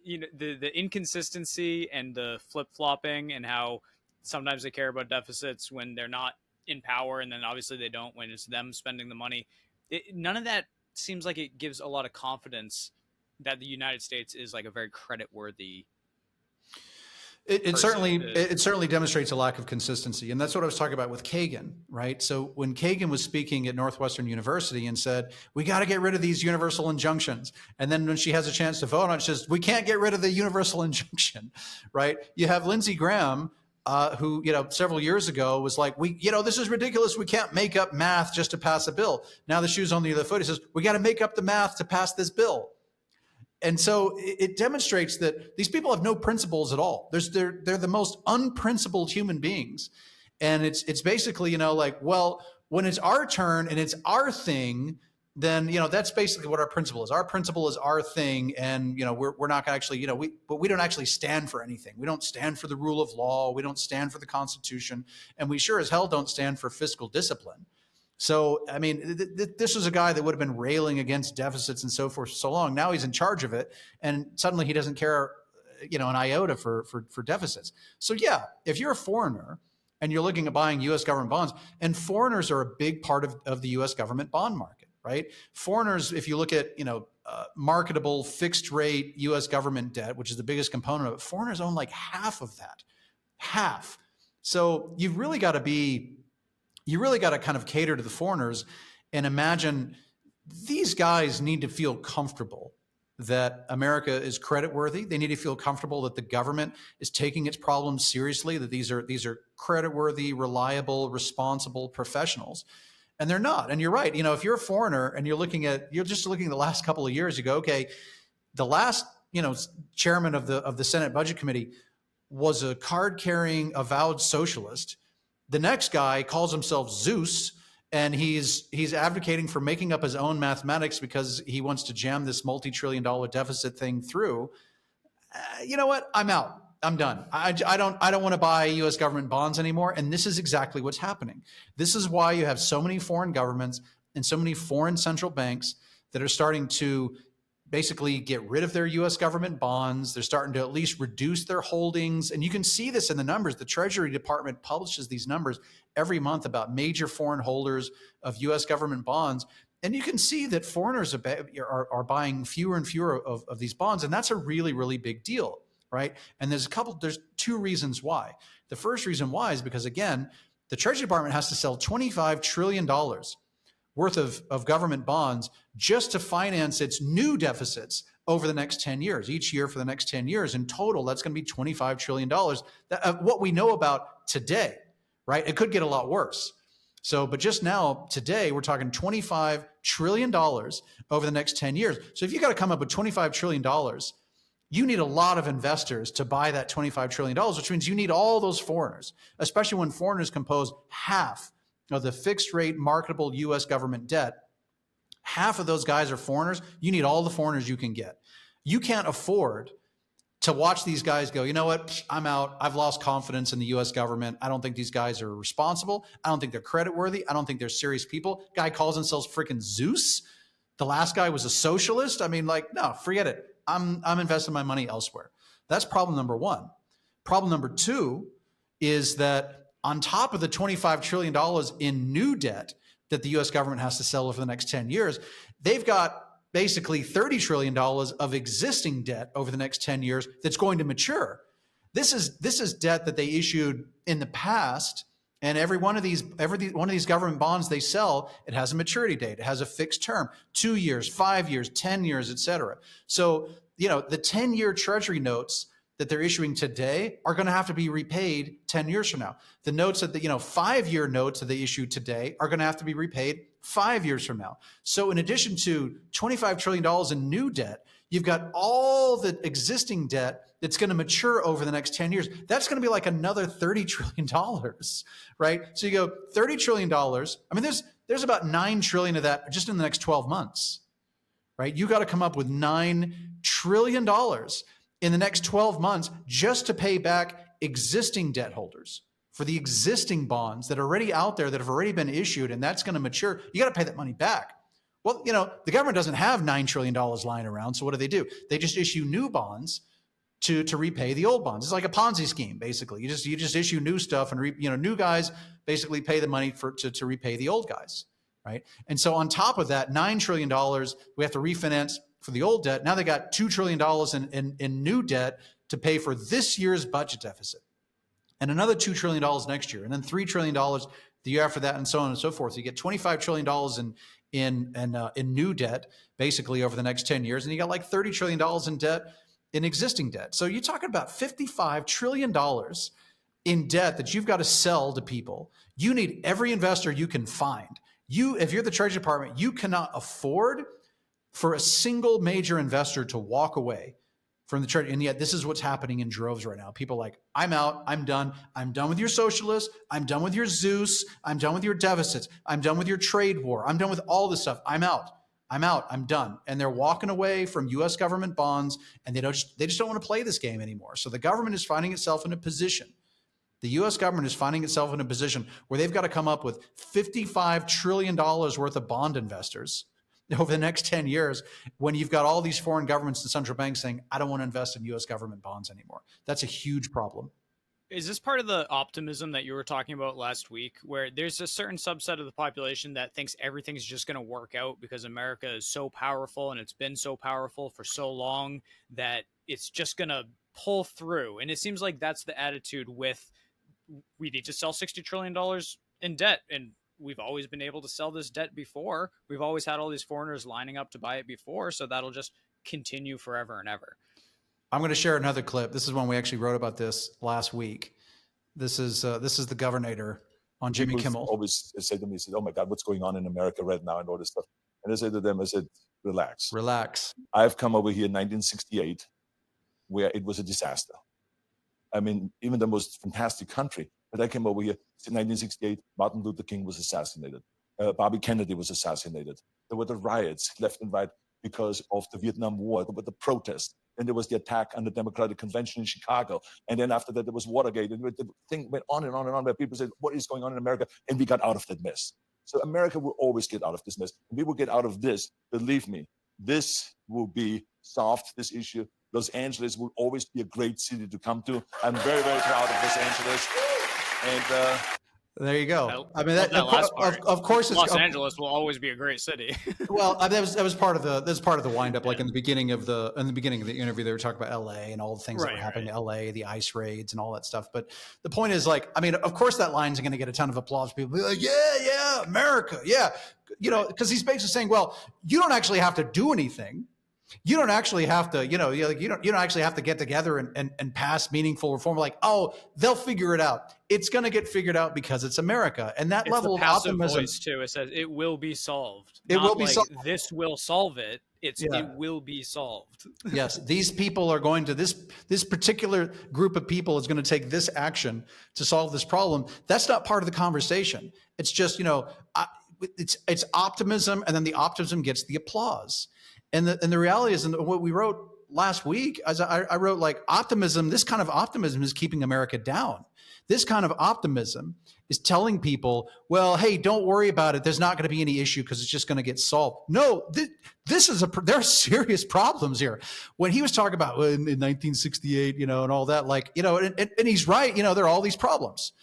the inconsistency and the flip-flopping, and how sometimes they care about deficits when they're not in power, and then obviously they don't when it's them spending the money. None of that seems like it gives a lot of confidence that the United States is like a very credit-worthy. It certainly demonstrates a lack of consistency. And that's what I was talking about with Kagan, right? So when Kagan was speaking at Northwestern University and said, we got to get rid of these universal injunctions. And then when she has a chance to vote on it, she says, we can't get rid of the universal injunction, right? You have Lindsey Graham, who, several years ago was like, this is ridiculous. We can't make up math just to pass a bill. Now the shoe's on the other foot. He says, we got to make up the math to pass this bill. And so it demonstrates that these people have no principles at all. They're the most unprincipled human beings. And it's basically, well, when it's our turn and it's our thing, then, that's basically what our principle is. Our principle is our thing. And, we're not going to actually, but we don't actually stand for anything. We don't stand for the rule of law. We don't stand for the Constitution. And we sure as hell don't stand for fiscal discipline. So, I mean, this was a guy that would have been railing against deficits and so forth for so long. Now he's in charge of it, and suddenly he doesn't care, an iota for deficits. So, yeah, if you're a foreigner and you're looking at buying U.S. government bonds, and foreigners are a big part of the U.S. government bond market, right? Foreigners, if you look at, marketable fixed rate U.S. government debt, which is the biggest component of it, foreigners own like half of that, half. So you've really got to kind of cater to the foreigners and imagine these guys need to feel comfortable that America is creditworthy. They need to feel comfortable that the government is taking its problems seriously, that these are creditworthy, reliable, responsible professionals. And they're not. And you're right. If you're a foreigner and you're just looking at the last couple of years, you go, okay, the last, chairman of the Senate Budget Committee was a card-carrying, avowed socialist. The next guy calls himself Zeus, and he's advocating for making up his own mathematics because he wants to jam this multi-trillion-dollar deficit thing through. You know what? I'm out. I'm done. I don't want to buy U.S. government bonds anymore. And this is exactly what's happening. This is why you have so many foreign governments and so many foreign central banks that are starting to basically get rid of their U.S. government bonds. They're starting to at least reduce their holdings. And you can see this in the numbers. The Treasury Department publishes these numbers every month about major foreign holders of U.S. government bonds. And you can see that foreigners are buying fewer and fewer of these bonds. And that's a really, really big deal, right? And there's two reasons why. The first reason why is because, again, the Treasury Department has to sell $25 trillion worth of government bonds just to finance its new deficits over the next 10 years. Each year for the next 10 years. In total, that's going to be $25 trillion. What we know about today, right? It could get a lot worse. So, but just now, today, we're talking $25 trillion over the next 10 years. So if you got to come up with $25 trillion, you need a lot of investors to buy that $25 trillion, which means you need all those foreigners, especially when foreigners compose half of the fixed rate marketable U.S. government debt. Half of those guys are foreigners. You need all the foreigners you can get. You can't afford to watch these guys go, you know what, I'm out. I've lost confidence in the U.S. government. I don't think these guys are responsible. I don't think they're creditworthy. I don't think they're serious people. Guy calls himself freaking Zeus. The last guy was a socialist. I mean, no, forget it. I'm investing my money elsewhere. That's problem number one. Problem number two is that on top of the $25 trillion in new debt that the U.S. government has to sell over the next 10 years, they've got basically $30 trillion of existing debt over the next 10 years that's going to mature. This is debt that they issued in the past, and every one of these government bonds they sell, it has a maturity date. It has a fixed term, 2 years, 5 years, 10 years, et cetera. So, the 10-year Treasury notes that they're issuing today are going to have to be repaid 10 years from now. The notes that the 5-year notes that they issue today are going to have to be repaid 5 years from now. So in addition to $25 trillion in new debt, you've got all the existing debt that's going to mature over the next 10 years. That's going to be like another $30 trillion, right? So you go $30 trillion. I mean, there's about $9 trillion of that just in the next 12 months, right? You got to come up with $9 trillion in the next 12 months just to pay back existing debt holders for the existing bonds that are already out there that have already been issued, and that's going to mature. You got to pay that money back. Well, the government doesn't have $9 trillion lying around. So what do? They just issue new bonds to repay the old bonds. It's like a Ponzi scheme, basically. You just issue new stuff, and new guys basically pay the money to repay the old guys, right? And so on top of that, $9 trillion we have to refinance for the old debt. Now they got $2 trillion in new debt to pay for this year's budget deficit, and another $2 trillion next year, and then $3 trillion the year after that, and so on and so forth. So you get $25 trillion in new debt, basically over the next 10 years, and you got like $30 trillion in debt in existing debt. So you're talking about $55 trillion in debt that you've got to sell to people. You need every investor you can find. If you're the Treasury Department, you cannot afford for a single major investor to walk away from the Treasury. And yet this is what's happening in droves right now. People are like, I'm out, I'm done. I'm done with your socialists. I'm done with your Zeus. I'm done with your deficits. I'm done with your trade war. I'm done with all this stuff. I'm out. I'm done. And they're walking away from US government bonds, and they just don't want to play this game anymore. So the government is finding itself in a position. The US government is finding itself in a position where they've got to come up with $55 trillion worth of bond investors over the next 10 years, when you've got all these foreign governments and central banks saying, I don't want to invest in US government bonds anymore. That's a huge problem. Is this part of the optimism that you were talking about last week, where there's a certain subset of the population that thinks everything's just going to work out because America is so powerful and it's been so powerful for so long that it's just going to pull through? And it seems like that's the attitude with, we need to sell $60 trillion in debt, and we've always been able to sell this debt before. We've always had all these foreigners lining up to buy it before, so that'll just continue forever and ever. I'm going to share another clip. This is one we actually wrote about this last week. This is the governor on Jimmy Kimmel. Always say to me, he said, "Oh my God, what's going on in America right now and all this stuff?" And I said to them, relax. I've come over here in 1968, where it was a disaster. I mean, even the most fantastic country. But I came over here in 1968. Martin Luther King was assassinated. Bobby Kennedy was assassinated. There were the riots left and right because of the Vietnam War. There were the protests. Then there was the attack on the Democratic Convention in Chicago. And then after that, there was Watergate. And the thing went on and on and on, where people said, what is going on in America? And we got out of that mess. So America will always get out of this mess. And we will get out of this. Believe me, this will be solved, this issue. Los Angeles will always be a great city to come to. I'm very, very proud of Los Angeles. And there you go. I mean, of course, Los Angeles will always be a great city. Well, that was part of the windup. Like in the beginning of the interview, they were talking about LA and all the things that were happening in LA, the ICE raids and all that stuff. But the point is, like, I mean, of course, that line's going to get a ton of applause. People will be like, yeah, America, yeah, because he's basically saying, well, you don't actually have to do anything. You don't actually have to, you don't actually have to get together and pass meaningful reform. Like, oh, they'll figure it out. It's going to get figured out because it's America. And that level of optimism too. It says it will be solved. It will be solved. This will solve it. It will be solved. Yes, these people are going to this particular group of people is going to take this action to solve this problem. That's not part of the conversation. It's just, it's optimism, and then the optimism gets the applause. And the reality is, and what we wrote last week, as I wrote, like, optimism, this kind of optimism is keeping America down. This kind of optimism is telling people, well, hey, don't worry about it. There's not going to be any issue because it's just going to get solved. No, there are serious problems here. When he was talking about in 1968, and all that, like, and he's right, there are all these problems.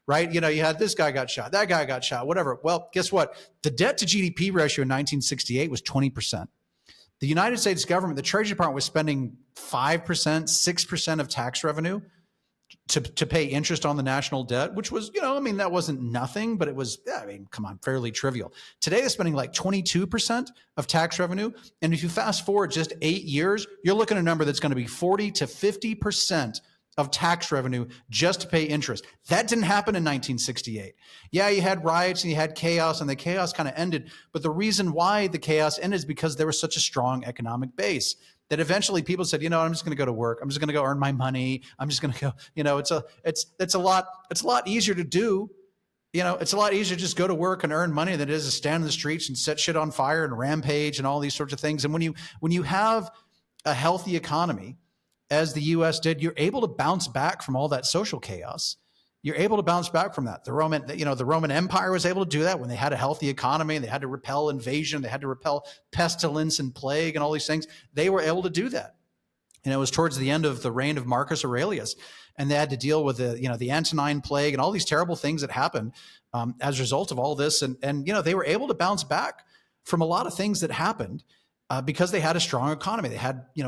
Right. You had this guy got shot, that guy got shot, whatever. Well, guess what? The debt to GDP ratio in 1968 was 20%. The United States government, the Treasury Department, was spending 5%, 6% of tax revenue to pay interest on the national debt, which was, I mean, that wasn't nothing, but it was, I mean, come on, fairly trivial. Today, they're spending like 22% of tax revenue. And if you fast forward just 8 years, you're looking at a number that's going to be 40 to 50% of tax revenue just to pay interest. That didn't happen in 1968. Yeah, you had riots and you had chaos, and the chaos kind of ended. But the reason why the chaos ended is because there was such a strong economic base that eventually people said, I'm just going to go to work. I'm just going to go earn my money. I'm just going to go, it's a lot easier to do. It's a lot easier to just go to work and earn money than it is to stand in the streets and set shit on fire and rampage and all these sorts of things. And when you have a healthy economy, as the U.S. did, you're able to bounce back from all that social chaos. You're able to bounce back from that. The Roman Empire was able to do that when they had a healthy economy. They had to repel invasion. They had to repel pestilence and plague and all these things. They were able to do that. And it was towards the end of the reign of Marcus Aurelius, and they had to deal with the Antonine plague and all these terrible things that happened as a result of all this. And they were able to bounce back from a lot of things that happened because they had a strong economy. They had they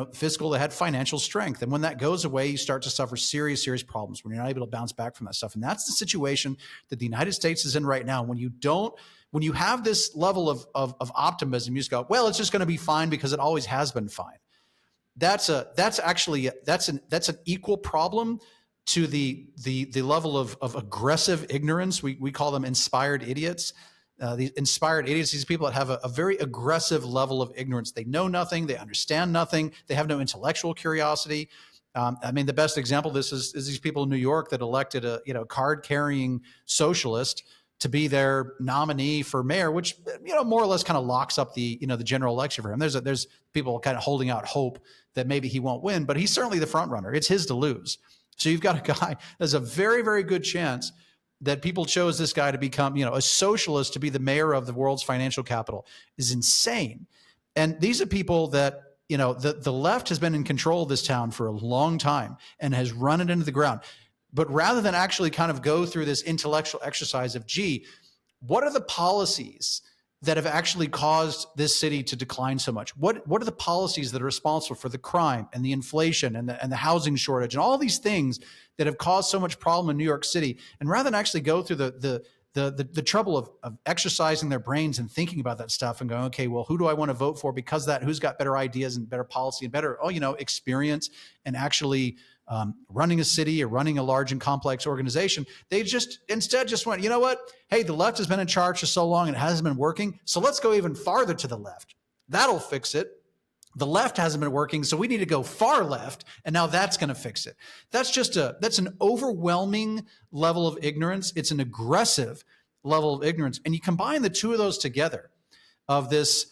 had financial strength. And when that goes away, you start to suffer serious, serious problems when you're not able to bounce back from that stuff. And that's the situation that the United States is in right now. When you have this level of optimism, you just go, well, it's just going to be fine because it always has been fine. That's an equal problem to the level of aggressive ignorance. We call them inspired idiots. These inspired idiots, these people that have a very aggressive level of ignorance. They know nothing. They understand nothing. They have no intellectual curiosity. I mean, the best example of this is these people in New York that elected a card-carrying socialist to be their nominee for mayor, which more or less kind of locks up the general election for him. There's people kind of holding out hope that maybe he won't win, but he's certainly the front runner. It's his to lose. So you've got a guy. There's a very, very good chance that people chose this guy to become a socialist to be the mayor of the world's financial capital is insane. And these are people that the left has been in control of this town for a long time and has run it into the ground. But rather than actually kind of go through this intellectual exercise of, what are the policies that have actually caused this city to decline so much? What are the policies that are responsible for the crime and the inflation and the housing shortage and all these things that have caused so much problem in New York City? And rather than actually go through the trouble of exercising their brains and thinking about that stuff and going, okay, well, who do I want to vote for because of that? Who's got better ideas and better policy and better, experience and actually running a city or running a large and complex organization? They instead went, you know what? Hey, the left has been in charge for so long and it hasn't been working. So let's go even farther to the left. That'll fix it. The left hasn't been working, so we need to go far left, and now that's going to fix it. That's an overwhelming level of ignorance. It's an aggressive level of ignorance. And you combine the two of those together, of this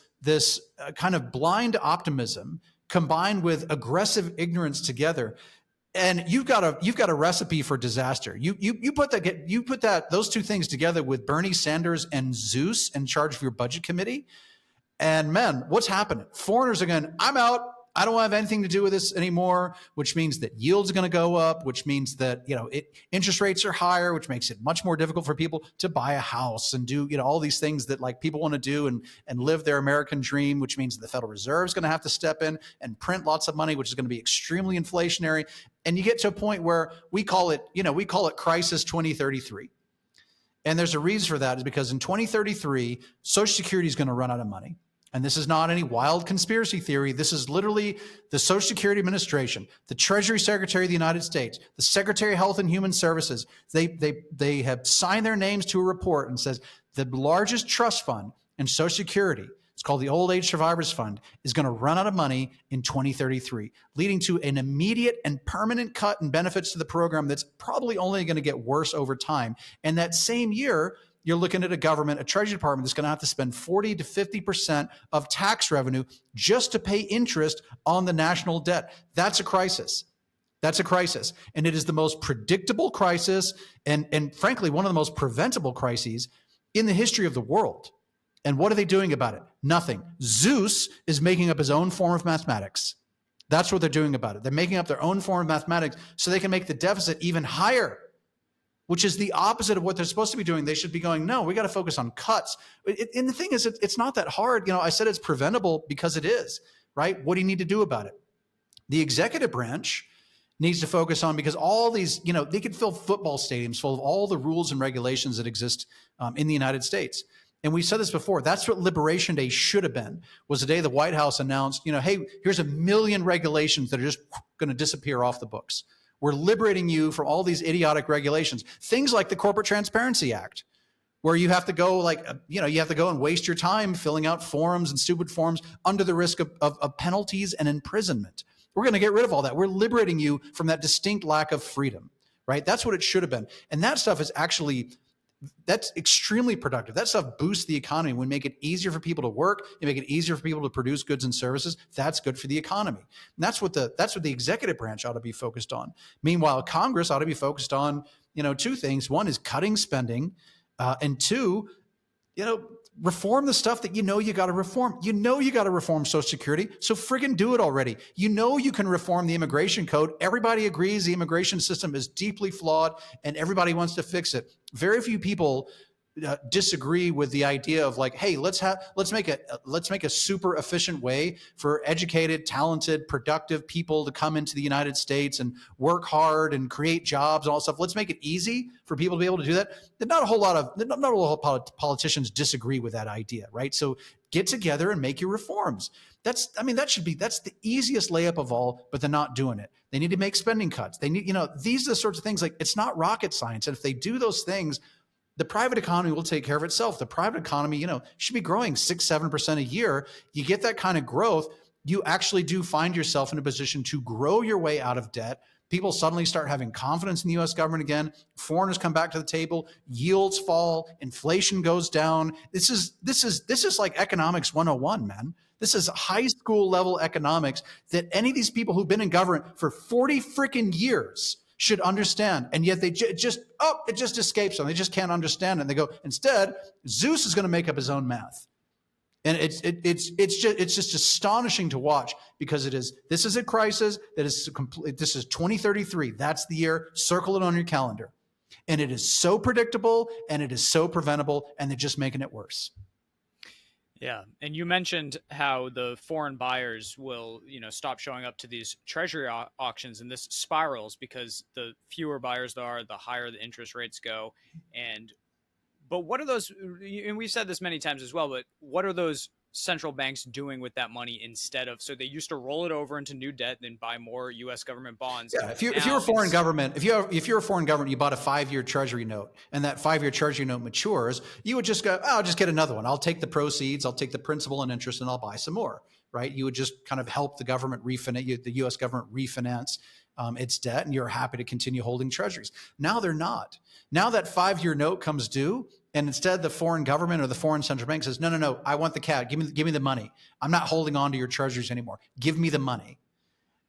kind of blind optimism combined with aggressive ignorance together, and you've got a recipe for disaster. You put those two things together with Bernie Sanders and Zeus in charge of your budget committee, and man, what's happening? Foreigners are going, I'm out. I don't have anything to do with this anymore, which means that yields are going to go up, which means that interest rates are higher, which makes it much more difficult for people to buy a house and do all these things that like people want to do and live their American dream, which means the Federal Reserve is going to have to step in and print lots of money, which is going to be extremely inflationary. And you get to a point where we call it Crisis 2033. And there's a reason for that, is because in 2033, Social Security is going to run out of money. And this is not any wild conspiracy theory. This is literally the Social Security Administration, the Treasury Secretary of the United States, the Secretary of Health and Human Services. They have signed their names to a report and says the largest trust fund in Social Security, it's called the Old Age Survivors Fund, is going to run out of money in 2033, leading to an immediate and permanent cut in benefits to the program that's probably only going to get worse over time. And that same year, you're looking at a Treasury Department that's going to have to spend 40 to 50% of tax revenue just to pay interest on the national debt. That's a crisis. That's a crisis. And it is the most predictable crisis and frankly, one of the most preventable crises in the history of the world. And what are they doing about it? Nothing. Zeus is making up his own form of mathematics. That's what they're doing about it. They're making up their own form of mathematics so they can make the deficit even higher, which is the opposite of what they're supposed to be doing. They should be going, no, we got to focus on cuts. And the thing is, it's not that hard. I said it's preventable because it is, right? What do you need to do about it? The executive branch needs to focus on, because all these, they could fill football stadiums full of all the rules and regulations that exist in the United States. And we said this before, that's what Liberation Day should have been, was the day the White House announced, hey, here's 1 million regulations that are just going to disappear off the books. We're liberating you from all these idiotic regulations. Things like the Corporate Transparency Act, where you have to go you have to go and waste your time filling out forms and stupid forms under the risk of penalties and imprisonment. We're going to get rid of all that. We're liberating you from that distinct lack of freedom, right? That's what it should have been. And that stuff is that's extremely productive. That stuff boosts the economy. We make it easier for people to work. You make it easier for people to produce goods and services. That's good for the economy. And that's what the executive branch ought to be focused on. Meanwhile, Congress ought to be focused on, two things. One is cutting spending, and two, reform the stuff that you got to reform. You got to reform Social Security, so friggin' do it already. You can reform the immigration code. Everybody agrees the immigration system is deeply flawed, and everybody wants to fix it. Very few people disagree with the idea of hey, let's make a super efficient way for educated, talented, productive people to come into the United States and work hard and create jobs and all that stuff. Let's make it easy for people to be able to do that. Not a whole lot of politicians disagree with that idea, right? So get together and make your reforms. That's the easiest layup of all, but they're not doing it. They need to make spending cuts. They need, these are the sorts of things, it's not rocket science. And if they do those things, the private economy will take care of itself. The private economy, should be growing 6-7% a year. You get that kind of growth, you actually do find yourself in a position to grow your way out of debt. People suddenly start having confidence in the U.S. government again. Foreigners come back to the table. Yields fall. Inflation goes down. This is like economics 101, man. This is high school level economics that any of these people who've been in government for 40 freaking years should understand, and yet they it just escapes them. They just can't understand it. And they go, instead, Zeus is going to make up his own math, and it's just astonishing to watch, because this is a crisis that is complete. This is 2033. That's the year. Circle it on your calendar, and it is so predictable and it is so preventable, and they're just making it worse. Yeah. And you mentioned how the foreign buyers will, stop showing up to these treasury auctions, and this spirals because the fewer buyers there are, the higher the interest rates go. But what are those, and we've said this many times as well, but what are those central banks doing with that money instead of, so they used to roll it over into new debt, then buy more U.S. government bonds. Yeah, if you're a foreign government, if you're a foreign government, you bought a 5-year treasury note, and that 5-year treasury note matures, you would just go, I'll just get another one. I'll take the proceeds, I'll take the principal and interest, and I'll buy some more, right? You would just kind of help the government refinance, the U.S. government refinance its debt, and you're happy to continue holding treasuries. Now they're not. Now that 5-year note comes due, and instead the foreign government or the foreign central bank says, no, I want the cash. Give me the money. I'm not holding on to your treasuries anymore. Give me the money.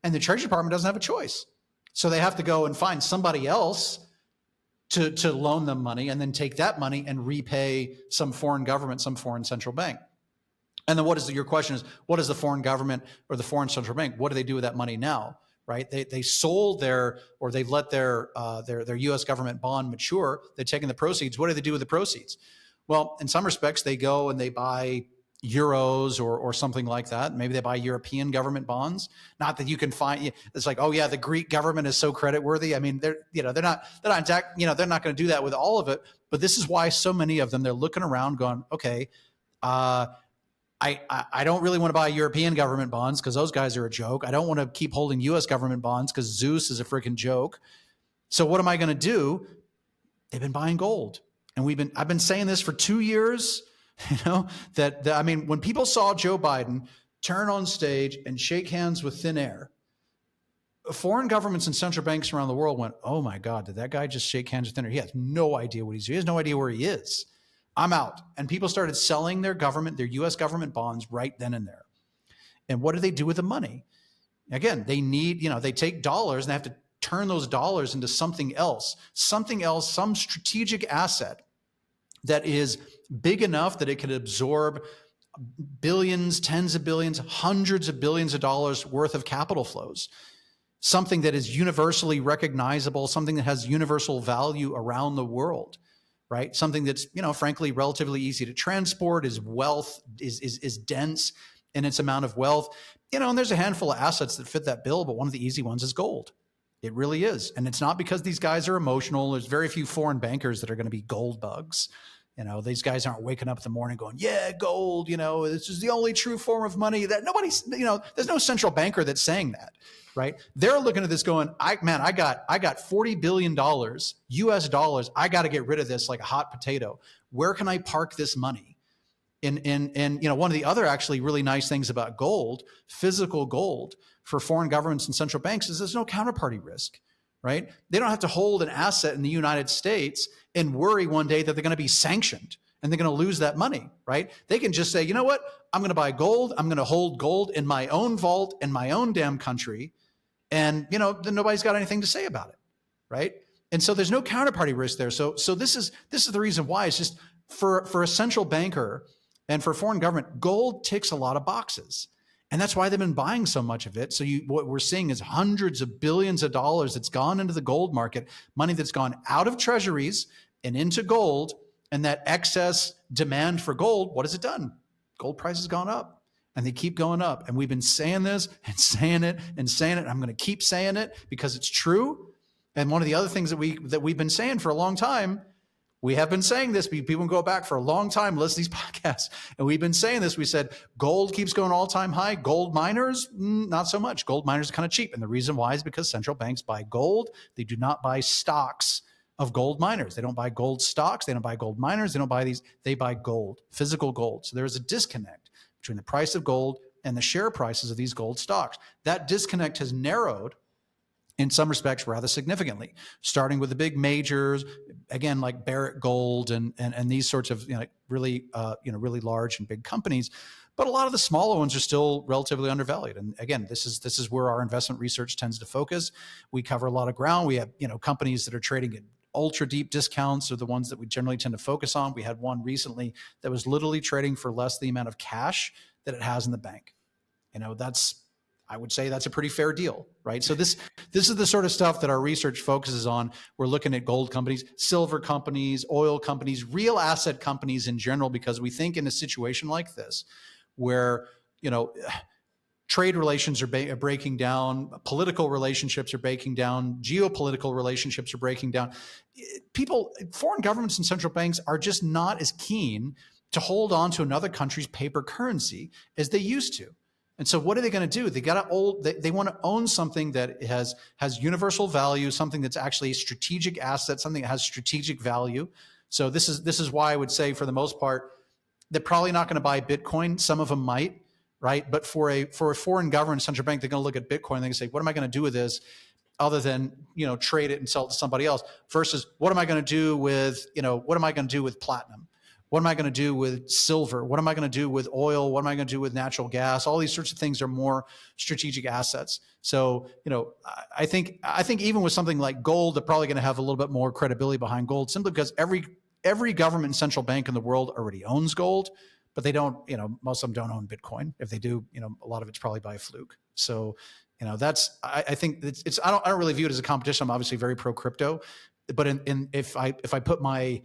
And the Treasury Department doesn't have a choice. So they have to go and find somebody else to loan them money, and then take that money and repay some foreign government, some foreign central bank. And then your question is, what does the foreign government or the foreign central bank, what do they do with that money now? Right? They sold they've let their U.S. government bond mature. They've taken the proceeds. What do they do with the proceeds? Well, in some respects, they go and they buy euros or something like that. Maybe they buy European government bonds. Not that you can find. It's like, oh yeah, the Greek government is so creditworthy. I mean, they're not going to do that with all of it. But this is why so many of them, they're looking around, going, okay. I don't really want to buy European government bonds because those guys are a joke. I don't want to keep holding U.S. government bonds because Zeus is a freaking joke. So what am I going to do? They've been buying gold. And I've been saying this for 2 years, when people saw Joe Biden turn on stage and shake hands with thin air, foreign governments and central banks around the world went, oh my God, did that guy just shake hands with thin air? He has no idea what he's doing. He has no idea where he is. I'm out. And people started selling their U.S. government bonds right then and there. And what do they do with the money? Again, they take dollars and they have to turn those dollars into something else, some strategic asset that is big enough that it can absorb billions, tens of billions, hundreds of billions of dollars worth of capital flows. Something that is universally recognizable, something that has universal value around the world. Right? Something that's, frankly, relatively easy to transport, is dense in its amount of wealth. And there's a handful of assets that fit that bill, but one of the easy ones is gold. It really is. And it's not because these guys are emotional. There's very few foreign bankers that are going to be gold bugs. These guys aren't waking up in the morning going, yeah, gold, this is the only true form of money. That nobody's, there's no central banker that's saying that, right? They're looking at this going, I got $40 billion US dollars. I got to get rid of this like a hot potato. Where can I park this money? And one of the other actually really nice things about gold, physical gold for foreign governments and central banks, is there's no counterparty risk, right? They don't have to hold an asset in the United States and worry one day that they're going to be sanctioned and they're going to lose that money, right? They can just say, you know what? I'm going to buy gold. I'm going to hold gold in my own vault in my own damn country. And, then nobody's got anything to say about it, right? And so there's no counterparty risk there. So this is the reason why. It's just for a central banker and for a foreign government, gold ticks a lot of boxes. And that's why they've been buying so much of it. So what we're seeing is hundreds of billions of dollars that's gone into the gold market, money that's gone out of treasuries and into gold. And that excess demand for gold, what has it done? Gold price has gone up. And they keep going up. And we've been saying this and saying it and saying it. I'm going to keep saying it because it's true. And one of the other things that we've been saying for a long time, we have been saying this. People can go back for a long time, listen to these podcasts. And we've been saying this. We said gold keeps going all-time high. Gold miners, not so much. Gold miners are kind of cheap. And the reason why is because central banks buy gold. They do not buy stocks of gold miners. They don't buy gold stocks. They don't buy gold miners. They don't buy these. They buy gold, physical gold. So there's a disconnect between the price of gold and the share prices of these gold stocks. That disconnect has narrowed in some respects rather significantly, starting with the big majors, again, like Barrick Gold and these sorts of really large and big companies. But a lot of the smaller ones are still relatively undervalued. And again, this is where our investment research tends to focus. We cover a lot of ground. We have companies that are trading at ultra deep discounts are the ones that we generally tend to focus on. We had one recently that was literally trading for less the amount of cash that it has in the bank. I would say that's a pretty fair deal, right? So this is the sort of stuff that our research focuses on. We're looking at gold companies, silver companies, oil companies, real asset companies in general, because we think in a situation like this, where trade relations are breaking down, political relationships are breaking down, geopolitical relationships are breaking down. Foreign governments and central banks are just not as keen to hold on to another country's paper currency as they used to. And so what are they going to do? They want to own something that has universal value, something that's actually a strategic asset, something that has strategic value. So this is why I would say, for the most part, they're probably not going to buy Bitcoin. Some of them might, right? But for a foreign government central bank, they're going to look at Bitcoin and they're going to say, what am I going to do with this other than, trade it and sell it to somebody else, versus what am I going to do with platinum? What am I going to do with silver? What am I going to do with oil? What am I going to do with natural gas? All these sorts of things are more strategic assets. So, I think even with something like gold, they're probably going to have a little bit more credibility behind gold, simply because every government and central bank in the world already owns gold, but they don't, most of them don't own Bitcoin. If they do, a lot of it's probably by a fluke. So, I think it's I don't really view it as a competition. I'm obviously very pro crypto, but if I put my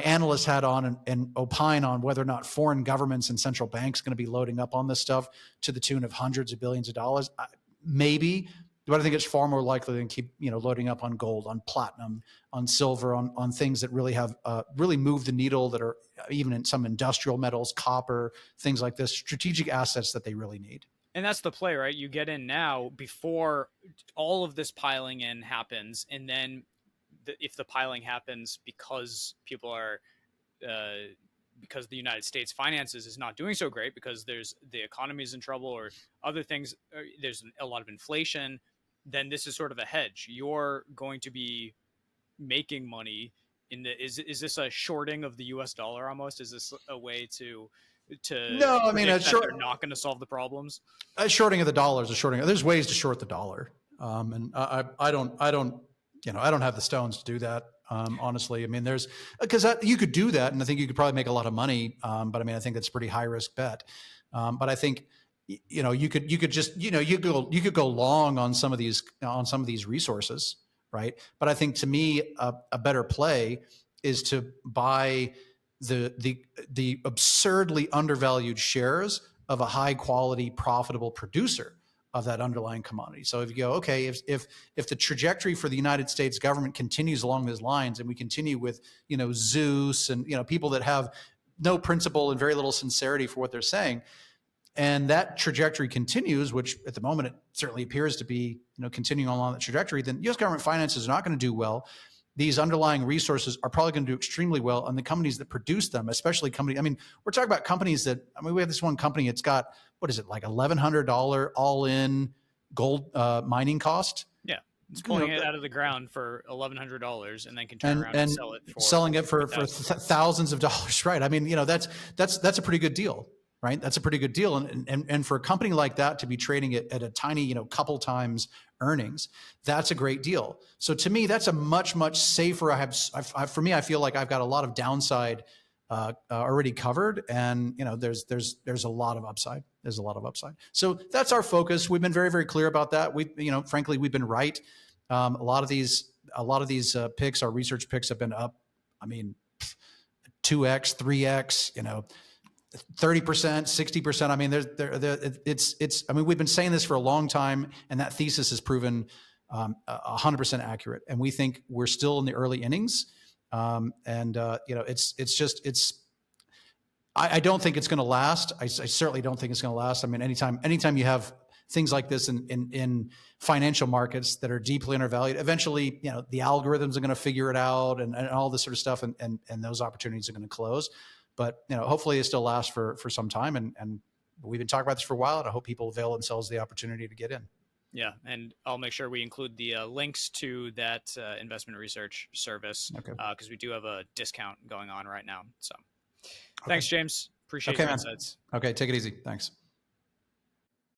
analyst hat on and opine on whether or not foreign governments and central banks going to be loading up on this stuff to the tune of hundreds of billions of dollars, maybe, but I think it's far more likely than keep loading up on gold, on platinum, on silver, on things that really have really move the needle, that are even in some industrial metals, copper, things like this, strategic assets that they really need. And that's the play, right? You get in now before all of this piling in happens, and then if the piling happens because people are because the United States finances is not doing so great, because the economy is in trouble or other things, there's a lot of inflation, then this is sort of a hedge. You're going to be making money is this a shorting of the US dollar almost? Is this a way to no, I mean, they're not going to solve the problems? A shorting of the dollar is a shorting. There's ways to short the dollar. And I don't have the stones to do that. Honestly, I mean, because you could do that, and I think you could probably make a lot of money. But I mean, I think that's a pretty high risk bet. But I think, you could go long on some of these resources, right? But I think, to me, a better play is to buy the absurdly undervalued shares of a high quality, profitable producer that underlying commodity. So if you go, okay, if the trajectory for the United States government continues along those lines, and we continue with, Zeus and, people that have no principle and very little sincerity for what they're saying, and that trajectory continues, which at the moment it certainly appears to be, continuing along that trajectory, then U.S. government finances are not going to do well. These underlying resources are probably going to do extremely well, and the companies that produce them, especially companies. I mean, we're talking about companies that. I mean, we have this one company. It's got, what is it, like $1,100 all-in gold mining cost. Yeah, it's pulling it out of the ground for $1,100, and then can turn and around and sell it for selling it for thousands of dollars, right? I mean, that's a pretty good deal, right? That's a pretty good deal, and for a company like that to be trading it at a tiny, couple times earnings, that's a great deal. So to me, that's a much safer. For me, I feel like I've got a lot of downside already covered, and there's a lot of upside. There's a lot of upside. So that's our focus. We've been very clear about that. Frankly, we've been right. A lot of these picks, our research picks, have been up. I mean, 2x, 3x, 30%, 60%. I mean, it's. I mean, we've been saying this for a long time, and that thesis has proven 100% accurate. And we think we're still in the early innings. I don't think it's going to last. I certainly don't think it's going to last. I mean, anytime you have things like this in financial markets that are deeply undervalued, eventually, the algorithms are going to figure it out, and all this sort of stuff, and those opportunities are going to close. But hopefully, it still lasts for some time. And we've been talking about this for a while, and I hope people avail themselves of the opportunity to get in. Yeah, and I'll make sure we include the links to that investment research service, because we do have a discount going on right now. So, thanks, James. Appreciate your insights. Okay, take it easy. Thanks.